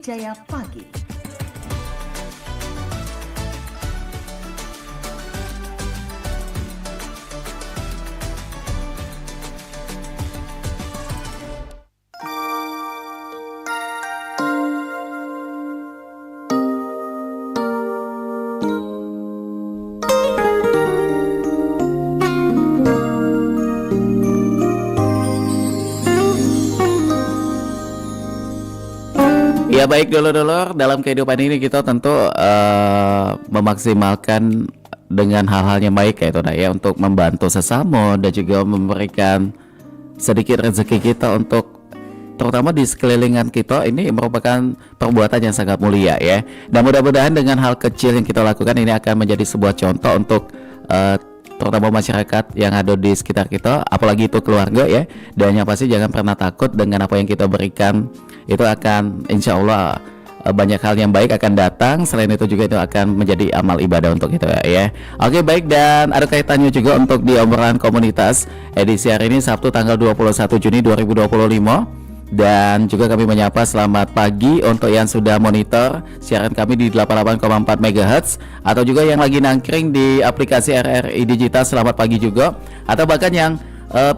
Jaya Pagi. Ya baik dulur-dulur, dalam kehidupan ini kita tentu memaksimalkan dengan hal-hal yang baik ya itu ya, untuk membantu sesama dan juga memberikan sedikit rezeki kita untuk terutama di sekelilingan kita. Ini merupakan perbuatan yang sangat mulia ya. Dan mudah-mudahan dengan hal kecil yang kita lakukan ini akan menjadi sebuah contoh untuk terutama masyarakat yang ada di sekitar kita, apalagi itu keluarga ya. Dan yang pasti jangan pernah takut dengan apa yang kita berikan, itu akan insya Allah banyak hal yang baik akan datang. Selain itu juga itu akan menjadi amal ibadah untuk kita ya. Oke baik, dan ada kaitannya juga untuk di obrolan komunitas edisi hari ini Sabtu tanggal 21 Juni 2025. Dan juga kami menyapa selamat pagi untuk yang sudah monitor siaran kami di 88,4 MHz, atau juga yang lagi nangkring di aplikasi RRI Digital, selamat pagi juga. Atau bahkan yang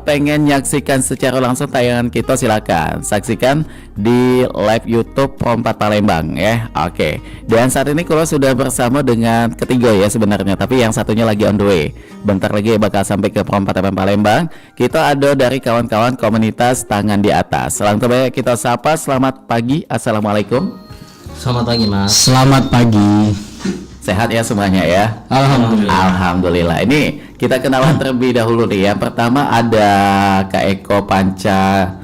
pengen nyaksikan secara langsung tayangan kita, silakan saksikan di live YouTube Pro 4 Palembang ya. Oke. Dan saat ini kalau sudah bersama dengan ketiga ya sebenarnya, tapi yang satunya lagi on the way. Bentar lagi bakal sampai ke Pro 4 FM Palembang. Kita ada dari kawan-kawan komunitas Tangan di Atas. Langsung saja kita sapa. Selamat pagi. Assalamualaikum. Selamat pagi Mas. Selamat pagi. Sehat ya semuanya ya? Alhamdulillah. Alhamdulillah. Ini kita kenalan terlebih dahulu nih. Yang pertama ada Kak Eko Panca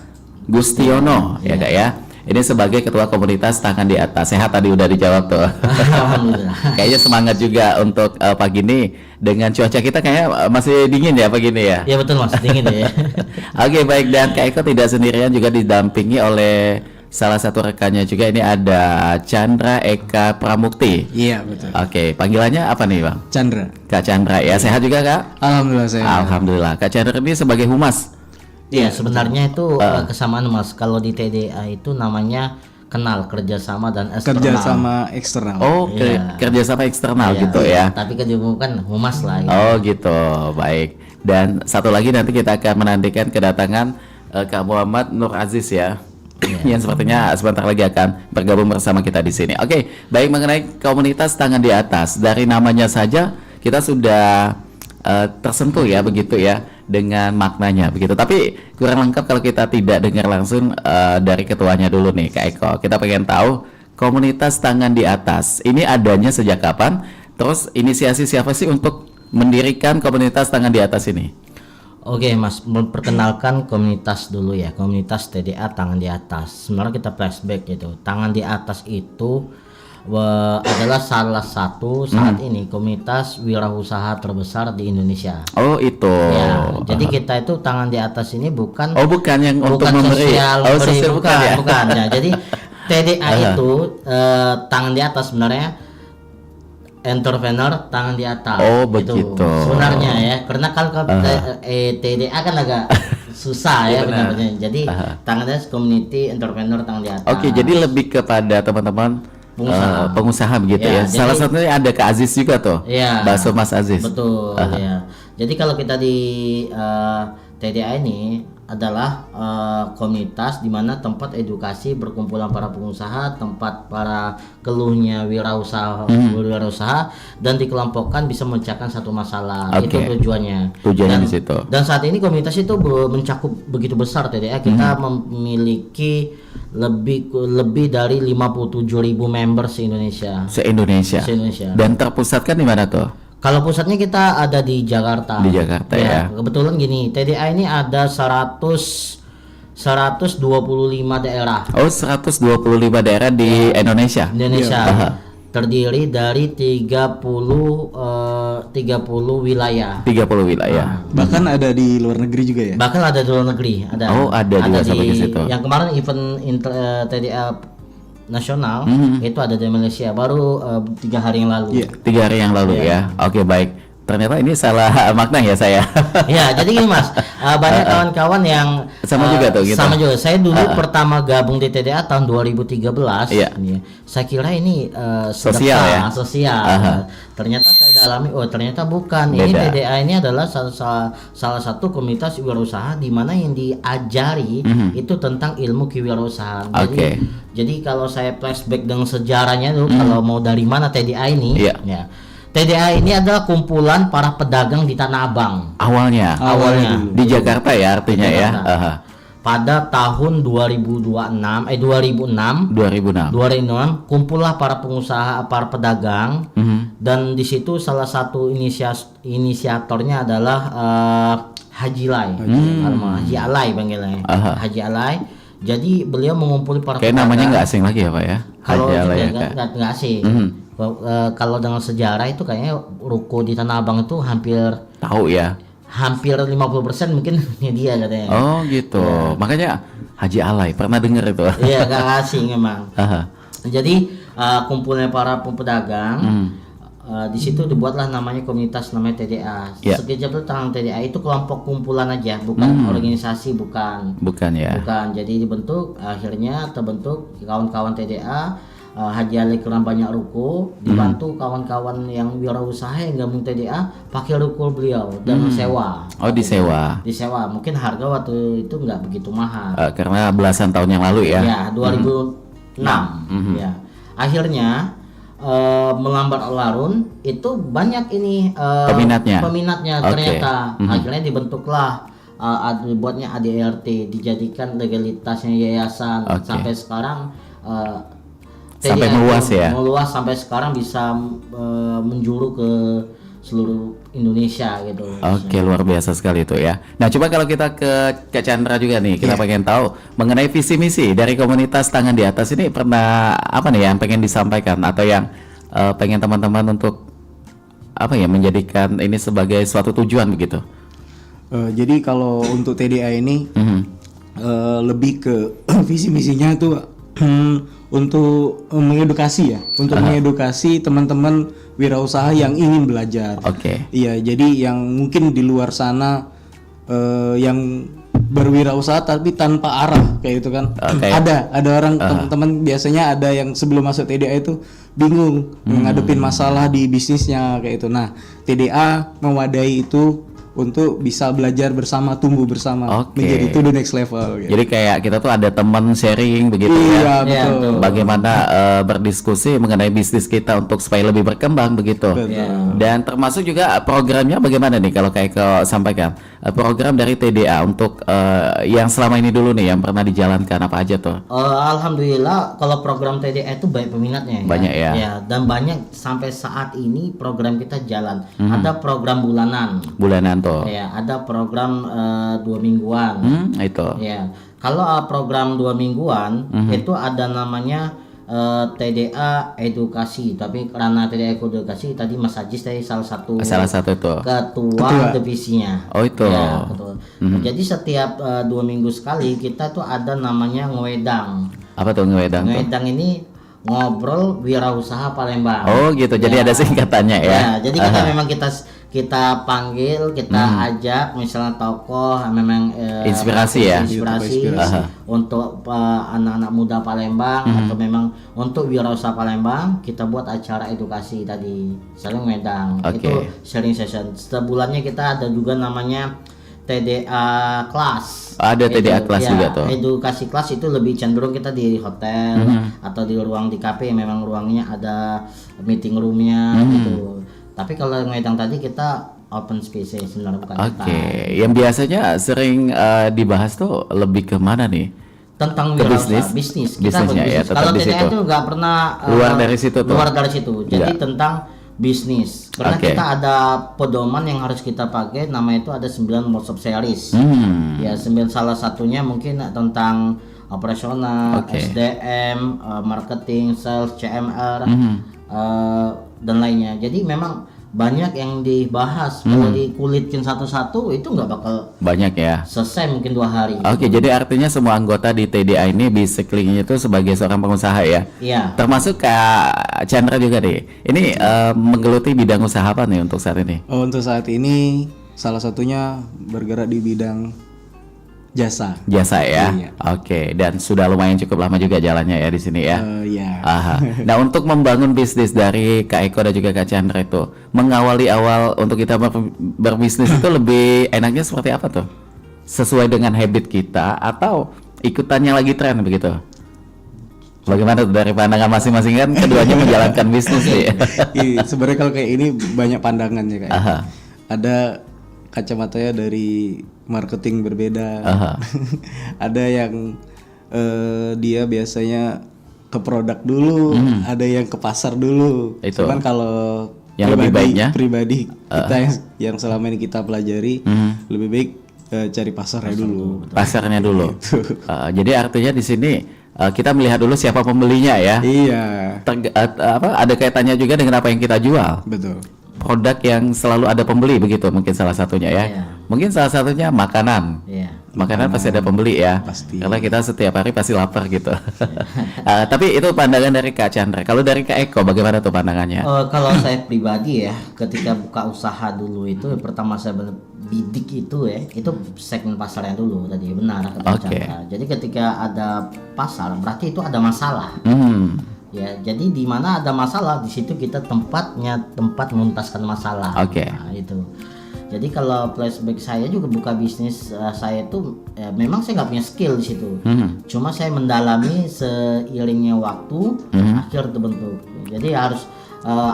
Gustiono ya Kak ya. Ini sebagai ketua komunitas Tangan di Atas. Sehat tadi udah dijawab tuh. Alhamdulillah. Kayaknya semangat juga untuk pagi ini. Dengan cuaca kita kayaknya masih dingin ya pagi ini ya. Ya betul Mas, dingin ya. Oke baik, dan Kak Eko tidak sendirian, juga didampingi oleh salah satu rekannya juga. Ini ada Chandra Eka Pramukti. Iya betul. Oke, panggilannya apa nih Bang? Chandra. Kak Chandra ya. Sehat juga Kak? Alhamdulillah saya. Alhamdulillah. Kak Chandra ini sebagai humas. Iya sebenarnya itu kesamaan Mas. Kalau di TDA itu namanya kenal kerjasama dan eksternal. Kerjasama eksternal. Oh, Iya. kerjasama eksternal Iya, gitu ya. Tapi kan humas lah. Gitu. Oh gitu, baik. Dan satu lagi nanti kita akan menantikan kedatangan Kak Muhammad Nur Aziz ya. Yang sepertinya sebentar lagi akan bergabung bersama kita di sini. Oke, baik, mengenai komunitas Tangan di Atas, dari namanya saja kita sudah tersentuh ya begitu ya dengan maknanya begitu. Tapi kurang lengkap kalau kita tidak dengar langsung dari ketuanya dulu nih Kak Eko. Kita pengen tahu komunitas Tangan di Atas ini adanya sejak kapan? Terus inisiasi siapa sih untuk mendirikan komunitas Tangan di Atas ini? Oke Mas, memperkenalkan komunitas dulu ya. Komunitas TDA Tangan di Atas. Sebenarnya kita flashback gitu. Tangan di Atas itu adalah salah satu saat ini komunitas wirausaha terbesar di Indonesia. Oh itu. Ya, jadi kita itu Tangan di Atas ini bukan bukan yang untuk bukan memberi. sosial, Oh, memberi, sosial bukan ya. bukan ya. Jadi TDA itu Tangan di Atas sebenarnya entrepreneur Tangan di Atas. Oh, gitu. begitu. Sebenarnya ya, karena kalau TDA kan agak susah ya benar. benar-benar. Jadi Tangan di Atas Community Entrepreneur Tangan di Atas. Oke, jadi lebih kepada teman-teman pengusaha begitu ya. Ya, Salah jadi- satunya ada Kak Aziz juga tuh. Iya. Bakso Mas Aziz. Betul ya. Jadi kalau kita di TDA ini adalah komunitas di mana tempat edukasi berkumpulan para pengusaha, tempat para keluhnya wirausaha dan dikelompokkan bisa memecahkan satu masalah. Oke. Itu tujuannya. Tujuannya Dan- di situ. Dan saat ini komunitas itu mencakup begitu besar TDA. Kita memiliki lebih dari 57.000 members se-Indonesia. Se-Indonesia. Se-Indonesia. Dan terpusatkan di mana tuh? Kalau pusatnya kita ada di Jakarta. Di Jakarta ya. Kebetulan gini, TDA ini ada 125 daerah Oh, 125 daerah di Indonesia. Indonesia. Aha. Terdiri dari 30 wilayah. 30 wilayah. Bahkan ada di luar negeri juga ya. Bahkan ada di luar negeri, ada. Oh, ada juga sampai ke situ. Yang kemarin event TDA nasional itu ada di Malaysia baru 3 hari yang lalu. Iya. 3 hari yang lalu ya. Oke baik. ternyata ini salah makna ya saya. Ya, jadi gini Mas, banyak kawan-kawan yang Sama juga tuh gitu. Sama juga. Saya dulu pertama gabung di TDA tahun 2013. Iya. Saya kira ini Sosial sedekah, ya? sosial. Ternyata saya dalami, oh ternyata bukan. Ini Beda. TDA ini adalah salah satu komunitas wirausaha di mana yang diajari itu tentang ilmu kewirausahaan. Oke. Jadi kalau saya flashback dengan sejarahnya dulu, kalau mau dari mana TDA ini, Iya. ya. TDA ini adalah kumpulan para pedagang di Tanah Abang. Awalnya di Jakarta ya artinya Di ya. Jakarta. Pada tahun 2006 kumpullah para pengusaha, para pedagang, dan di situ salah satu inisiatornya adalah Haji Lai, Haji Alai panggilannya, Haji Alai. Jadi beliau mengumpuli para Kayak pedagang. namanya nggak asing lagi ya Pak ya. Kalau Haji Alai ya, kita Kak. nggak asing. Kalau dengan sejarah itu kayaknya ruko di Tanah Abang itu hampir Tahu ya. 50% mungkin dia katanya. Oh gitu. Makanya Haji Alai pernah dengar itu. Iya, gak asing memang. Aha. Jadi kumpulnya para pedagang, di situ dibuatlah namanya komunitas namanya TDA. Ya. Sekejap itu tentang TDA itu kelompok kumpulan aja, bukan organisasi, bukan. Bukan ya. Bukan. Jadi akhirnya terbentuk kawan-kawan TDA. Haji Ali karena banyak ruko, dibantu kawan-kawan yang wirausaha yang gabung TDA pakai ruko beliau dan sewa. Oh disewa. Disewa. Mungkin harga waktu itu nggak begitu mahal. Karena belasan tahun yang lalu ya. Ya, 2006. Ya. Akhirnya melambat laun itu banyak ini peminatnya Oke. ternyata. Akhirnya dibentuklah dibuatnya ADRT, dijadikan legalitasnya yayasan. Oke. Sampai sekarang Sampai TDA meluas ya. meluas sampai sekarang bisa menjuru ke seluruh Indonesia gitu. Oke, luar biasa sekali itu ya. Nah, coba kalau kita ke Kak Chandra juga nih, kita pengen tahu mengenai visi misi dari komunitas Tangan di Atas ini pernah apa nih yang pengen disampaikan atau yang pengen teman-teman untuk apa ya menjadikan ini sebagai suatu tujuan begitu. Jadi kalau untuk TDA ini lebih ke visi misinya itu untuk mengedukasi ya, untuk mengedukasi teman-teman wirausaha yang ingin belajar. Oke. Iya, jadi yang mungkin di luar sana yang berwirausaha tapi tanpa arah kayak itu kan. Ada orang teman-teman biasanya ada yang sebelum masuk TDA itu bingung menghadapin masalah di bisnisnya kayak itu. Nah, TDA mewadahi itu untuk bisa belajar bersama, tumbuh bersama, menjadi to the next level. Gitu. Jadi kayak kita tuh ada teman sharing begitu Iya, ya. betul. Bagaimana berdiskusi mengenai bisnis kita untuk supaya lebih berkembang begitu. Dan termasuk juga programnya bagaimana nih kalau kayak kau sampaikan program dari TDA untuk yang selama ini dulu nih yang pernah dijalankan apa aja tuh? Alhamdulillah kalau program TDA itu banyak peminatnya. Banyak ya. Ya, dan banyak sampai saat ini program kita jalan. Ada program bulanan. Bulanan tuh. Ya, ada program 2 mingguan. Itu. Ya, kalau program 2 mingguan itu ada namanya TDA edukasi. Tapi karena TDA edukasi tadi Mas Ajis tadi salah satu itu. ketua divisinya. Oh itu. Ya, ketua. Jadi setiap 2 minggu sekali kita tuh ada namanya ngewedang. Apa tuh ngewedang tuh? Ngewedang ini ngobrol wirausaha Palembang. Oh gitu. Jadi ada singkatannya ya. Ya, jadi kita memang kita panggil, kita ajak misalnya tokoh memang Inspirasi ya? inspirasi untuk anak-anak muda Palembang atau memang untuk wirausaha Palembang, kita buat acara edukasi tadi saling medang. Itu sharing session. Setiap bulannya kita ada juga namanya TDA kelas. Ada TDA kelas ya, juga tuh. Edukasi kelas itu lebih cenderung kita di hotel atau di ruang di kafe yang memang ruangnya ada meeting roomnya gitu. Tapi kalau ngedang tadi kita open space sebenarnya bukan Yang biasanya sering dibahas tuh lebih ke mana nih? Tentang bisnis. Kita Bisnisnya ya, bisnis. Kalau TDA itu nggak pernah luar dari situ tuh. Luar dari situ. Jadi tentang bisnis. Karena kita ada pedoman yang harus kita pakai, nama itu ada 9 workshop series. Ya, 9 salah satunya mungkin tentang operasional, SDM, marketing, sales, CMR, dan lainnya. Jadi memang banyak yang dibahas. Kalau dikulitkin satu-satu itu nggak bakal Banyak ya. selesai mungkin 2 hari. Oke, jadi artinya semua anggota di TDA ini basically itu sebagai seorang pengusaha ya. Iya. Termasuk Kak Chandra juga deh. Ini menggeluti bidang usaha apa nih untuk saat ini? Oh, untuk saat ini salah satunya bergerak di bidang jasa. Jasa ya. Iya. Oke, dan sudah lumayan cukup lama juga jalannya ya di sini ya. Ya. Aha. Nah, untuk membangun bisnis dari Kak Eko dan juga Kak Chandra itu, mengawali awal untuk kita berbisnis itu lebih enaknya seperti apa tuh? Sesuai dengan habit kita atau ikutannya lagi tren begitu? Bagaimana tuh dari pandangan masing-masing, kan keduanya menjalankan bisnis nih. Iya, sebenarnya kalau kayak ini banyak pandangannya kayak. Aha. Ada kacamatanya dari marketing berbeda. Aha. Ada yang dia biasanya ke produk dulu, ada yang ke pasar dulu. Itu. Cuman kalau Yang lebih baiknya? pribadi kita yang selama ini kita pelajari lebih baik cari pasarnya dulu. Pasarnya dulu. Jadi artinya di sini kita melihat dulu siapa pembelinya ya. Iya, Ada kaitannya juga dengan apa yang kita jual. betul. Produk yang selalu ada pembeli begitu mungkin salah satunya ya. Iya. Mungkin salah satunya makanan. Iya. Makanan pasti ada pembeli ya. Pasti. Karena kita setiap hari pasti lapar gitu. Tapi itu pandangan dari Kak Chandra. Kalau dari Kak Eko bagaimana tuh pandangannya? Kalau saya pribadi ya, ketika buka usaha dulu itu pertama saya bidik itu ya, itu segmen pasarnya dulu tadi, benar kata Oke. Chandra. Jadi ketika ada pasar berarti itu ada masalah. Ya, jadi di mana ada masalah di situ kita tempat menuntaskan masalah. Oke. Nah, itu. Jadi kalau flashback saya juga buka bisnis saya itu memang saya nggak punya skill di situ. Cuma saya mendalami seiringnya waktu akhir terbentuk. Jadi harus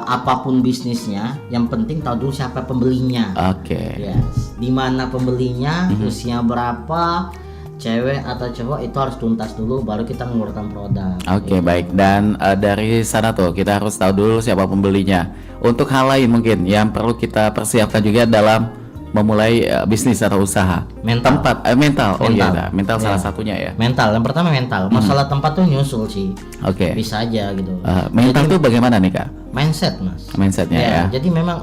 apapun bisnisnya, yang penting tahu dulu siapa pembelinya. Oke. Yes. Di mana pembelinya, usia berapa, cewek atau cowok, itu harus tuntas dulu baru kita mengeluarkan produk. Oke, baik. Dan dari sana tuh kita harus tahu dulu siapa pembelinya. Untuk hal lain mungkin yang perlu kita persiapkan juga dalam memulai bisnis atau usaha. Mental. Mental. Oh iya, Mental. mental salah Ya. satunya ya. Mental, yang pertama mental. Masalah tempat tuh nyusul sih. Oke. Bisa aja gitu. Mental tuh bagaimana nih Kak? Mindset, Mas. Mindsetnya ya. Jadi memang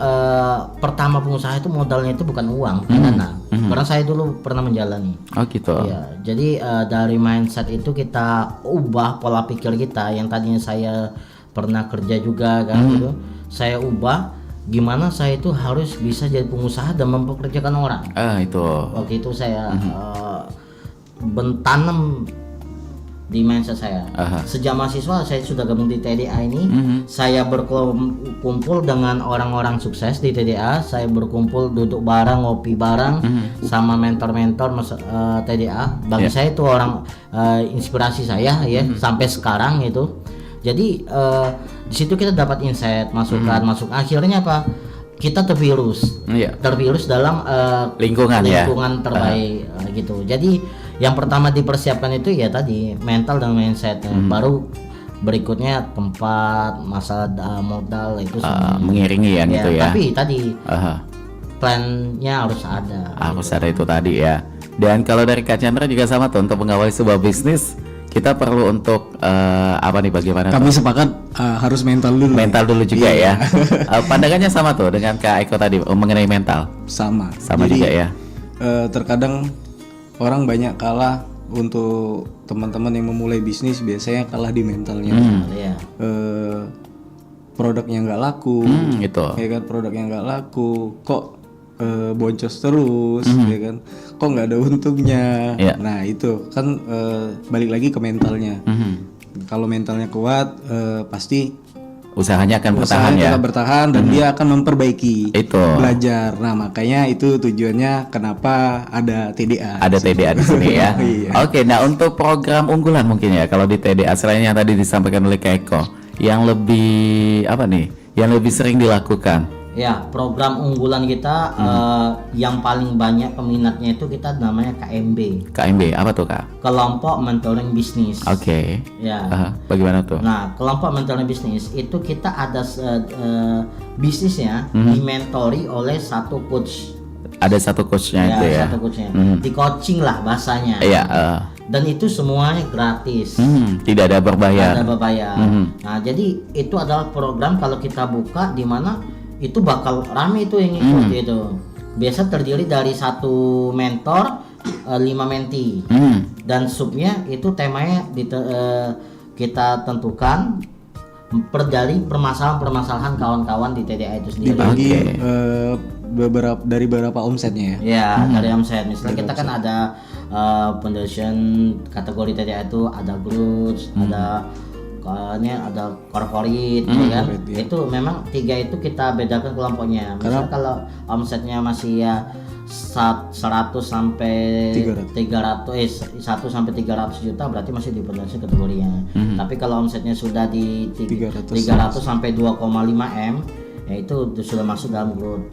pertama pengusaha itu modalnya itu bukan uang, dana. Karena saya dulu pernah menjalani. Oh gitu. Ya, jadi dari mindset itu kita ubah pola pikir kita yang tadinya saya pernah kerja juga kan gitu. Saya ubah gimana saya itu harus bisa jadi pengusaha dan mempekerjakan orang. Itu. Waktu itu saya bentanam di mindset saya. Sejak mahasiswa saya sudah gabung di TDA ini. Saya berkumpul dengan orang-orang sukses di TDA. Saya berkumpul duduk bareng, ngopi bareng sama mentor-mentor TDA. Bagi saya itu orang inspirasi saya ya sampai sekarang itu. Jadi di situ kita dapat insight, masukan. Akhirnya apa? Kita tervirus dalam Lingkungan terbaik gitu. Jadi yang pertama dipersiapkan itu ya tadi mental dan mindset. Baru berikutnya tempat, masalah modal itu semua mengiringi ya gitu ya. Tapi tadi plannya harus ada. Harus ada itu tadi ya. Dan kalau dari Kak Chandra juga sama tuh, untuk mengawali sebuah bisnis kita perlu untuk apa nih, bagaimana? Kami sepakat harus mental dulu. Mental dulu juga ya. Pandangannya sama tuh dengan Kak Eko tadi mengenai mental. Sama Jadi, juga ya. Terkadang orang banyak kalah untuk teman-teman yang memulai bisnis, biasanya kalah di mentalnya. Iya. Produknya nggak laku, Gitu. ya kan, produknya nggak laku, kok boncos terus, ya kan, kok nggak ada untungnya. Iya. Nah itu kan balik lagi ke mentalnya. Kalau mentalnya kuat, pasti Usahanya akan bertahan usahanya ya. tetap bertahan dan dia akan memperbaiki, Itu. belajar. Nah makanya itu tujuannya kenapa ada TDA. Ada TDA di sini ya. Iya. Oke, nah untuk program unggulan mungkin ya kalau di TDA selain yang tadi disampaikan oleh Kak Eko, yang lebih apa nih? Yang lebih sering dilakukan? Ya, program unggulan kita yang paling banyak peminatnya itu kita namanya KMB. KMB apa tuh Kak? Kelompok Mentoring Bisnis. Oke. Ya. Bagaimana tuh? Nah, kelompok mentoring bisnis itu kita ada bisnisnya dimentori oleh satu coach. Ada satu coachnya itu ya. Satu coachnya. Di coaching lah bahasanya. Iya. Dan itu semuanya gratis. Tidak ada berbayar. Ada berbayar. Nah, jadi itu adalah program kalau kita buka di mana itu bakal rame itu yang ikut gitu. Biasa terdiri dari satu mentor, 5 menti, dan subnya itu temanya kita tentukan dari permasalahan kawan-kawan di TDA itu sendiri. Dibagi dari beberapa omsetnya ya. Ya, dari omset. Misalnya kita kan ada foundation kategori TDA itu ada growth, ada corporate, ya kan? Itu memang 3 itu kita bedakan kelompoknya. Misalnya kalau omsetnya masih ya 100 sampai 1 sampai 300 juta berarti masih di foundation kategorinya. Tapi kalau omsetnya sudah di 300 sampai 2,5 M, ya itu sudah masuk dalam growth.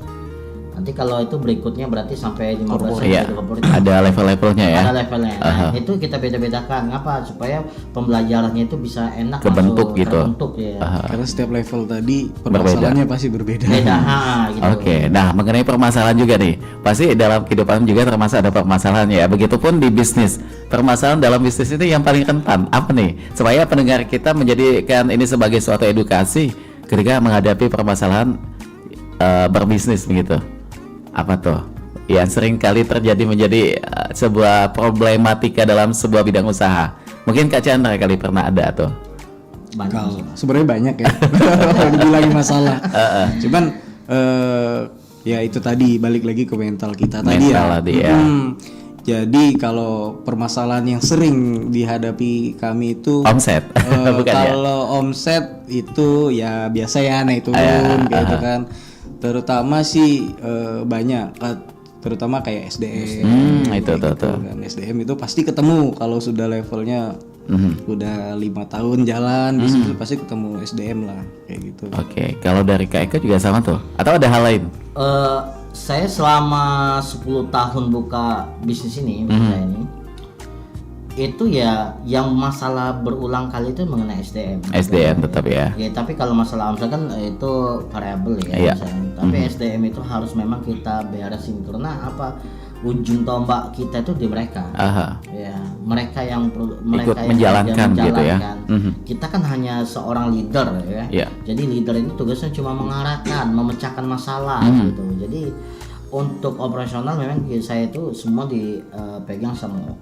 Nanti kalau itu berikutnya berarti sampai 15 ya, ada level-levelnya ya. Ada levelnya. Nah, itu kita beda-bedakan. Ngapa? Supaya pembelajarannya itu bisa enak kebentuk gitu. Terbentuk, ya. Karena setiap level tadi permasalahannya pasti berbeda. Beda, gitu. Oke. Nah, mengenai permasalahan juga nih. Pasti dalam kehidupan juga termasuk ada permasalahan ya. Begitupun di bisnis. Permasalahan dalam bisnis itu yang paling rentan apa nih? Supaya pendengar kita menjadikan ini sebagai suatu edukasi ketika menghadapi permasalahan berbisnis begitu. Apa tuh yang sering kali terjadi menjadi sebuah problematika dalam sebuah bidang usaha? Mungkin Kak Chandra kali pernah ada tuh. Sebenarnya banyak ya. Dibilang masalah. Cuman ya itu tadi balik lagi ke mental kita tadi ya. Jadi kalau permasalahan yang sering dihadapi kami itu omset. Bukan kalau omset itu ya biasa ya naik turun gitu kan. Terutama sih banyak, terutama kayak SDM. Itu tuh. Kan. SDM itu pasti ketemu kalau sudah levelnya udah 5 tahun jalan, pasti ketemu SDM lah kayak gitu. Oke, kalau dari Kak Eko juga sama tuh? Atau ada hal lain? Saya selama 10 tahun buka bisnis ini, saya ini itu ya yang masalah berulang kali itu mengenai SDM tetap ya. Ya tapi kalau masalah omset kan itu variabel ya. Tapi SDM itu harus memang kita beresin karena apa? Ujung tombak kita itu di mereka. Ya, mereka yang ikut menjalankan gitu ya. Kita kan hanya seorang leader ya. Jadi leader itu tugasnya cuma mengarahkan, memecahkan masalah gitu. Jadi untuk operasional memang saya itu semua dipegang sama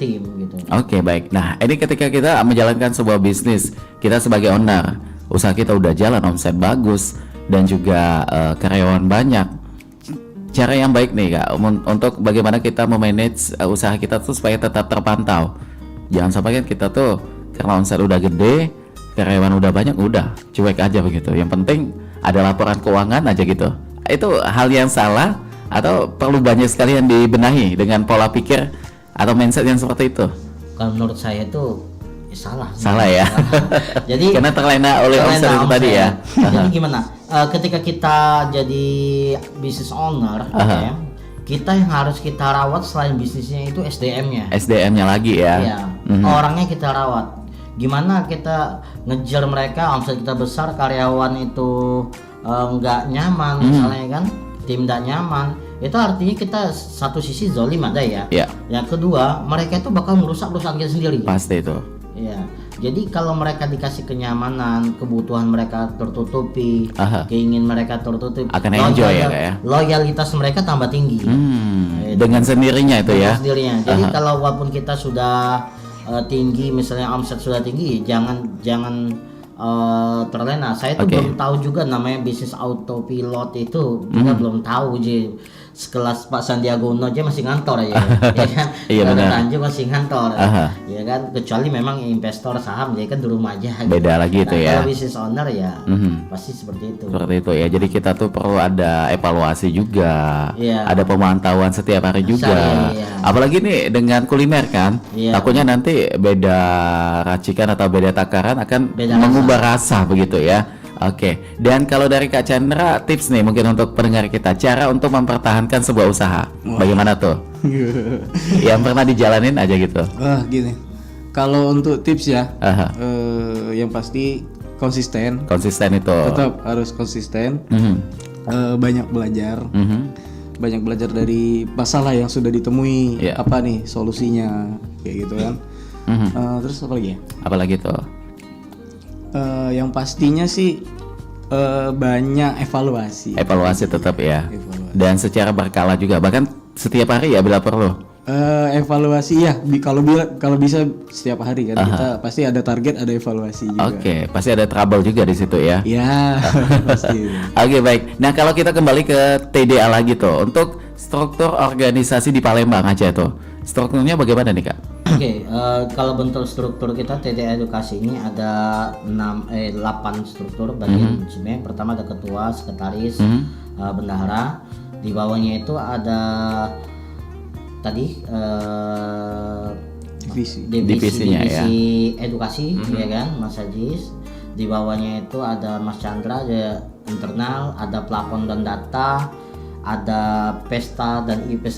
tim gitu. Oke, baik. Nah, ini ketika kita menjalankan sebuah bisnis, kita sebagai owner, usaha kita udah jalan, omset bagus dan juga karyawan banyak. Cara yang baik nih Kak untuk bagaimana kita memanage usaha kita tuh supaya tetap terpantau. Jangan sampai kan kita tuh karena omset udah gede, karyawan udah banyak, udah cuek aja begitu. Yang penting ada laporan keuangan aja gitu. Itu hal yang salah atau perlu banyak sekali yang dibenahi dengan pola pikir atau mindset yang seperti itu? Kalau menurut saya itu salah ya. Jadi karena terlena oleh omset itu tadi ya. Jadi gimana? Ketika kita jadi business owner, kita yang harus kita rawat selain bisnisnya itu SDM-nya lagi ya. Iya. Orangnya kita rawat. Gimana kita ngejar mereka, omset kita besar, karyawan itu nggak nyaman, misalnya kan, tim nggak nyaman, itu artinya kita satu sisi zolim ada ya. Yang kedua, mereka itu bakal merusak perusahaan kita sendiri. Pasti itu. Ya, jadi kalau mereka dikasih kenyamanan, kebutuhan mereka tertutupi, keinginan mereka tertutupi, akan enjoy ya. Loyalitas mereka tambah tinggi. Dengan sendirinya itu ya. Jadi kalau walaupun kita sudah tinggi, misalnya omset sudah tinggi, jangan terlena. Saya tuh belum tahu juga namanya bisnis autopilot itu, kita belum tahu je. Sekelas Pak Sandiaga Uno aja masih ngantor ya, ya kan? Iya benar. Tanjung masih ngantor, ya kan? Kecuali memang investor saham, jadi kan di rumah aja. Beda lagi itu ya. Kalau bisnis owner ya pasti seperti itu. Seperti itu ya. Jadi kita tuh perlu ada evaluasi juga, ada pemantauan setiap hari juga. Apalagi nih dengan kuliner kan, takutnya nanti beda racikan atau beda takaran akan mengubah rasa begitu ya. Oke, dan kalau dari Kak Chandra, tips nih mungkin untuk pendengar kita, cara untuk mempertahankan sebuah usaha, bagaimana tuh? Yang pernah dijalanin aja gitu. Gini, kalau untuk tips ya, yang pasti konsisten. Konsisten itu. Tetap harus konsisten. Banyak belajar. Banyak belajar dari masalah yang sudah ditemui. Apa nih solusinya, kayak gitu kan. Terus apa lagi ya? Apalagi tuh? Yang pastinya sih banyak evaluasi. Evaluasi tetap ya. Evaluasi. Dan secara berkala juga, bahkan setiap hari ya bila perlu. Evaluasi ya, kalau bisa setiap hari kan kita pasti ada target, ada evaluasi juga. Oke, pasti ada trouble juga di situ ya. Ya, pasti. Oke, baik. Nah, kalau kita kembali ke TDA lagi tuh, untuk struktur organisasi di Palembang aja tuh, strukturnya bagaimana nih Kak? Oke, kalau bentuk struktur kita TDA Edukasi ini ada 8 struktur bagian manajemen. Pertama ada ketua, sekretaris, bendahara. Di bawahnya itu ada tadi Divisinya ya. divisi edukasi ya kan, Mas Ajis. Di bawahnya itu ada Mas Chandra, ada internal, ada plafon dan data, ada pesta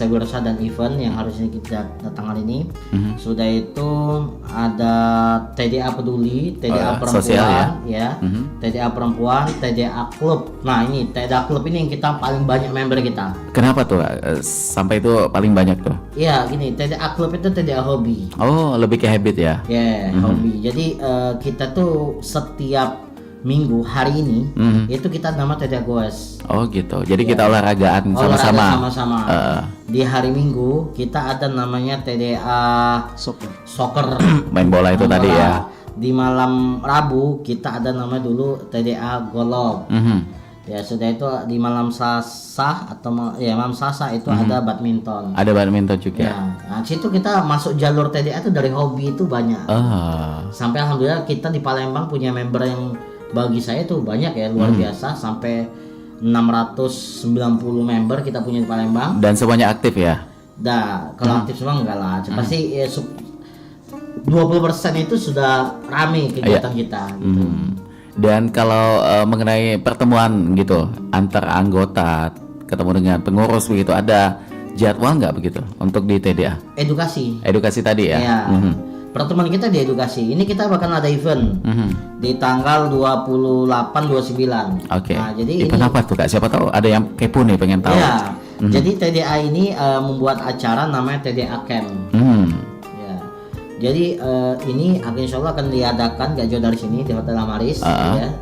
bursa dan event yang harusnya kita datang hari ini. Sudah itu ada TDA peduli, TDA perempuan sosial ya, TDA perempuan, TDA klub. Nah ini TDA klub ini yang kita paling banyak member kita. Kenapa tuh sampai itu paling banyak tuh? Iya gini, TDA klub itu TDA hobi. Oh, lebih ke habit ya? Ya, hobi. Jadi kita tuh setiap minggu hari ini itu kita nama TDA Goes. Oh gitu. Jadi kita olahragaan sama-sama. Sama-sama. Di hari Minggu kita ada namanya TDA soccer. Main bola itu tadi ya. Di malam Rabu kita ada namanya dulu TDA golf. Ya sudah itu di malam Selasa atau malam Selasa itu ada badminton. Ada badminton juga. Ya, nah situ kita masuk jalur TDA itu dari hobi itu banyak. Sampai alhamdulillah kita di Palembang punya member yang bagi saya tuh banyak ya, luar biasa, sampai 690 member kita punya di Palembang. Dan semuanya aktif ya? Kalau aktif semua enggak lah, pasti 20% itu sudah rame kegiatan kita gitu. Dan kalau mengenai pertemuan gitu antar anggota ketemu dengan pengurus begitu, ada jadwal nggak begitu untuk di TDA? Edukasi tadi ya? Iya. Pertemuan kita di edukasi ini kita bahkan ada event di tanggal 28-29. Oke. Nah, jadi event apa tuh Kak? Siapa tahu ada yang kepo nih pengen tahu. Ya. Jadi TDA ini membuat acara namanya TDA Camp. Ya. Jadi ini insya Allah akan diadakan gak jauh dari sini di Hotel Amaris. Ya.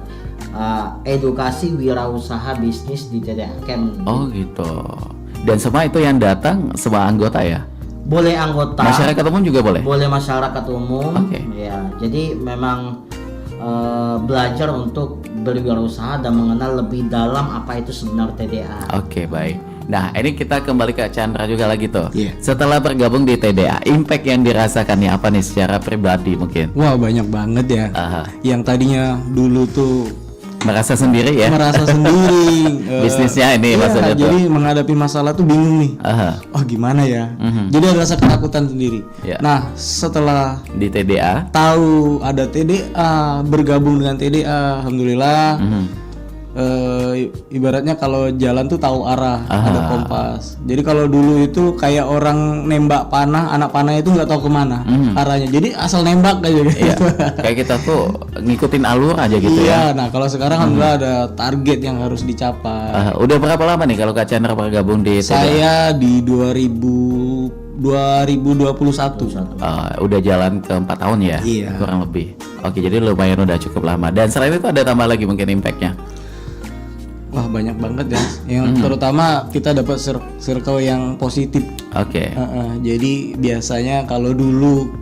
Edukasi wirausaha bisnis di TDA Camp. Oh gitu. Dan semua itu yang datang semua anggota ya? Boleh anggota, masyarakat umum juga boleh? Boleh masyarakat umum. Ya, jadi memang belajar untuk berwirausaha dan mengenal lebih dalam apa itu sebenarnya TDA. Oke, baik. Nah, ini kita kembali ke Chandra juga lagi tuh. Yeah. Setelah bergabung di TDA, impact yang dirasakannya apa nih secara pribadi mungkin? Wah, banyak banget ya. Yang tadinya dulu tuh merasa sendiri ya? Merasa sendiri. Bisnisnya ini maksudnya tuh. Jadi menghadapi masalah tuh bingung nih. Oh gimana ya? Jadi ada rasa ketakutan sendiri. Nah setelah di TDA, tahu ada TDA, bergabung dengan TDA, alhamdulillah. Ibaratnya kalau jalan tuh tahu arah, ada kompas. Jadi kalau dulu itu kayak orang nembak panah, anak panah itu nggak tahu kemana arahnya. Jadi asal nembak aja gitu. Iya. Kayak kita tuh ngikutin alur aja gitu ya. Nah kalau sekarang alhamdulillah ada target yang harus dicapai. Udah berapa lama nih kalau Kak Chandra bergabung di TDA? Saya di 2021. Udah jalan ke 4 tahun ya? Iya. Kurang lebih. Oke, jadi lumayan udah cukup lama. Dan selain itu ada tambah lagi mungkin impactnya? Wah banyak banget ya. Yang terutama kita dapat circle yang positif. Oke. Jadi biasanya kalau dulu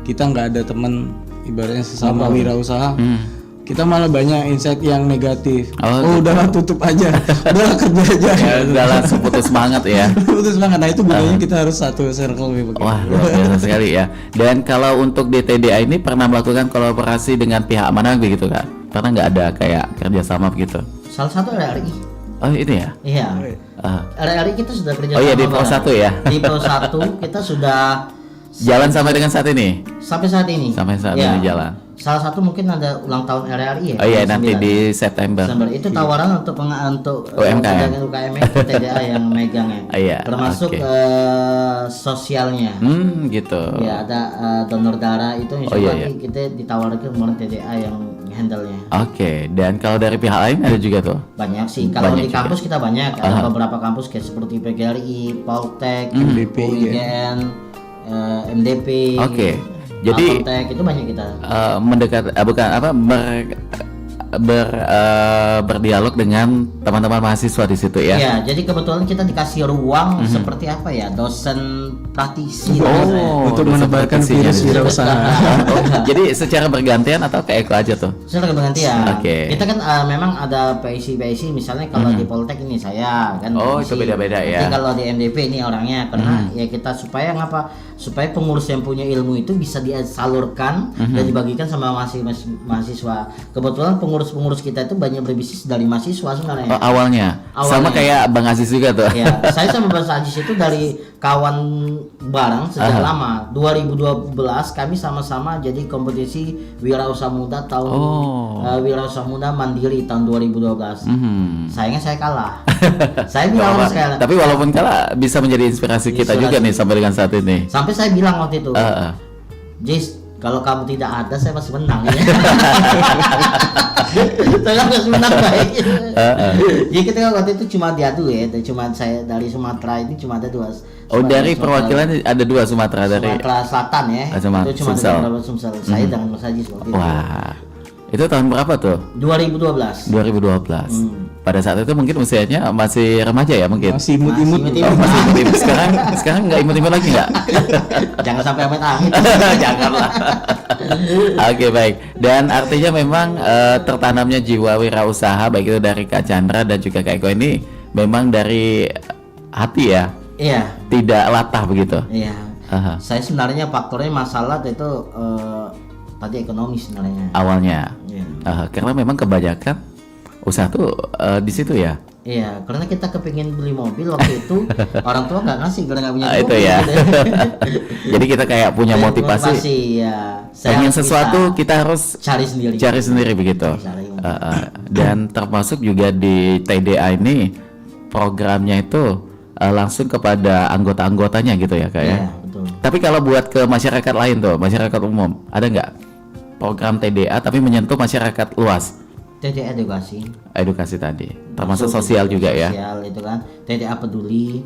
kita nggak ada teman, ibaratnya sesama wirausaha, kita malah banyak insight yang negatif. Gitu. Udahlah tutup aja, udahlah kerja aja. Ya, udah langsung putus semangat ya. Putus semangat. Nah itu gunanya kita harus satu circle. Wah luar biasa sekali ya. Dan kalau untuk di TDA ini pernah melakukan kolaborasi dengan pihak mana begitu Kak? Pernah nggak ada kayak kerjasama begitu? Salah satu RRI. Oh itu ya? Iya. RRI kita sudah kerja. Oh iya di Pro 1 ya? Di Pro 1 kita sudah jalan sampai dengan saat ini? Sampai saat ini. Sampai saat ini jalan. Salah satu mungkin ada ulang tahun RRI ya. Oh iya nanti di September. Itu tawaran untuk UMKM itu TDA yang megang ya. Iya. Termasuk sosialnya. Gitu. Ya ada donor darah itu insya Allah kita ditawarkan kemarin TDA yang handle-nya. Oke. Dan kalau dari pihak lain ada juga tuh? Banyak sih. Kalau di kampus kita banyak. Ada beberapa kampus kayak seperti PGRI, Poltek, UIGN, MDP. Oke. Jadi Poltek itu banyak kita. mendekat berdialog dengan teman-teman mahasiswa di situ ya. Ya, jadi kebetulan kita dikasih ruang seperti apa ya, dosen praktisi untuk dosen menebarkan praktisinya virus di situ. wirausaha. Jadi secara bergantian atau kayak Eko aja tuh? Secara bergantian. Oke. Kita kan memang ada PIC misalnya kalau di Poltek ini saya kan. Oh, itu beda-beda ya. Nanti kalau di MDP ini orangnya karena ya kita supaya supaya pengurus yang punya ilmu itu bisa disalurkan dan dibagikan sama mahasiswa. Kebetulan pengurus kita itu banyak berbisnis dari mahasiswa sebenarnya. Oh, awalnya. Sama kayak Bang Aziz juga tuh. Ya, saya sama Bang Aziz itu dari kawan bareng sejak lama. 2012 kami sama-sama jadi kompetisi wirausaha muda wirausaha muda mandiri tahun 2012. Sayangnya saya kalah. Saya bilang sekali. Tapi walaupun kalah bisa menjadi inspirasi kita juga nih sampai dengan saat ini. Sampai saya bilang waktu itu, Jis, kalau kamu tidak ada saya masih menang ya. Saya masih menang baik. Jadi kita waktu itu cuma diadu ya, cuma saya dari Sumatera ini cuma ada 2. Oh, dari perwakilan ada 2 Sumatera dari Sumatera Selatan ya. Itu cuma dari Sumsel. Saya dengan Mas Haji waktu itu. Wah. Itu tahun berapa tuh? 2012. 2012. Pada saat itu mungkin usianya masih remaja ya mungkin. Masih imut-imut. Oh, masih imut-imut. Sekarang nggak imut-imut lagi nggak? Jangan sampai amit-amit. Janganlah. Oke, baik. Dan artinya memang tertanamnya jiwa wirausaha baik itu dari Kak Chandra dan juga Kak Eko ini memang dari hati ya. Iya. Tidak latah begitu. Iya. Saya sebenarnya faktornya masalah itu tadi ekonomi sebenarnya. Awalnya. Iya. Karena memang kebanyakan usaha tuh di situ ya. Iya, karena kita kepingin beli mobil waktu itu orang tua nggak ngasih karena nggak punya mobil. Itu ya. Jadi kita kayak punya motivasi. Ya. Pengen sesuatu kita harus cari sendiri. Cari sendiri begitu. Dan termasuk juga di TDA ini programnya itu langsung kepada anggota-anggotanya gitu ya Kak ya. Iya, betul. Tapi kalau buat ke masyarakat lain tuh, masyarakat umum, ada nggak program TDA tapi menyentuh masyarakat luas? TDA edukasi tadi, termasuk sosial juga ya. Sosial itu kan, TDA peduli.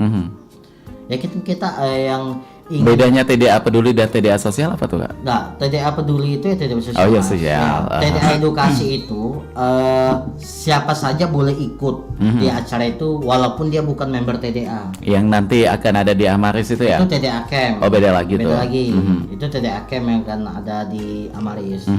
Ya kita yang ingin. Bedanya TDA peduli dan TDA sosial apa tuh Kak? Nah, TDA peduli itu ya TDA sosial. Oh iya sosial. Ya, TDA edukasi itu siapa saja boleh ikut di acara itu walaupun dia bukan member TDA. Yang nanti akan ada di Amaris itu ya? Itu TDA Camp. Oh beda lagi tuh. Beda lagi. Itu TDA Camp yang akan ada di Amaris.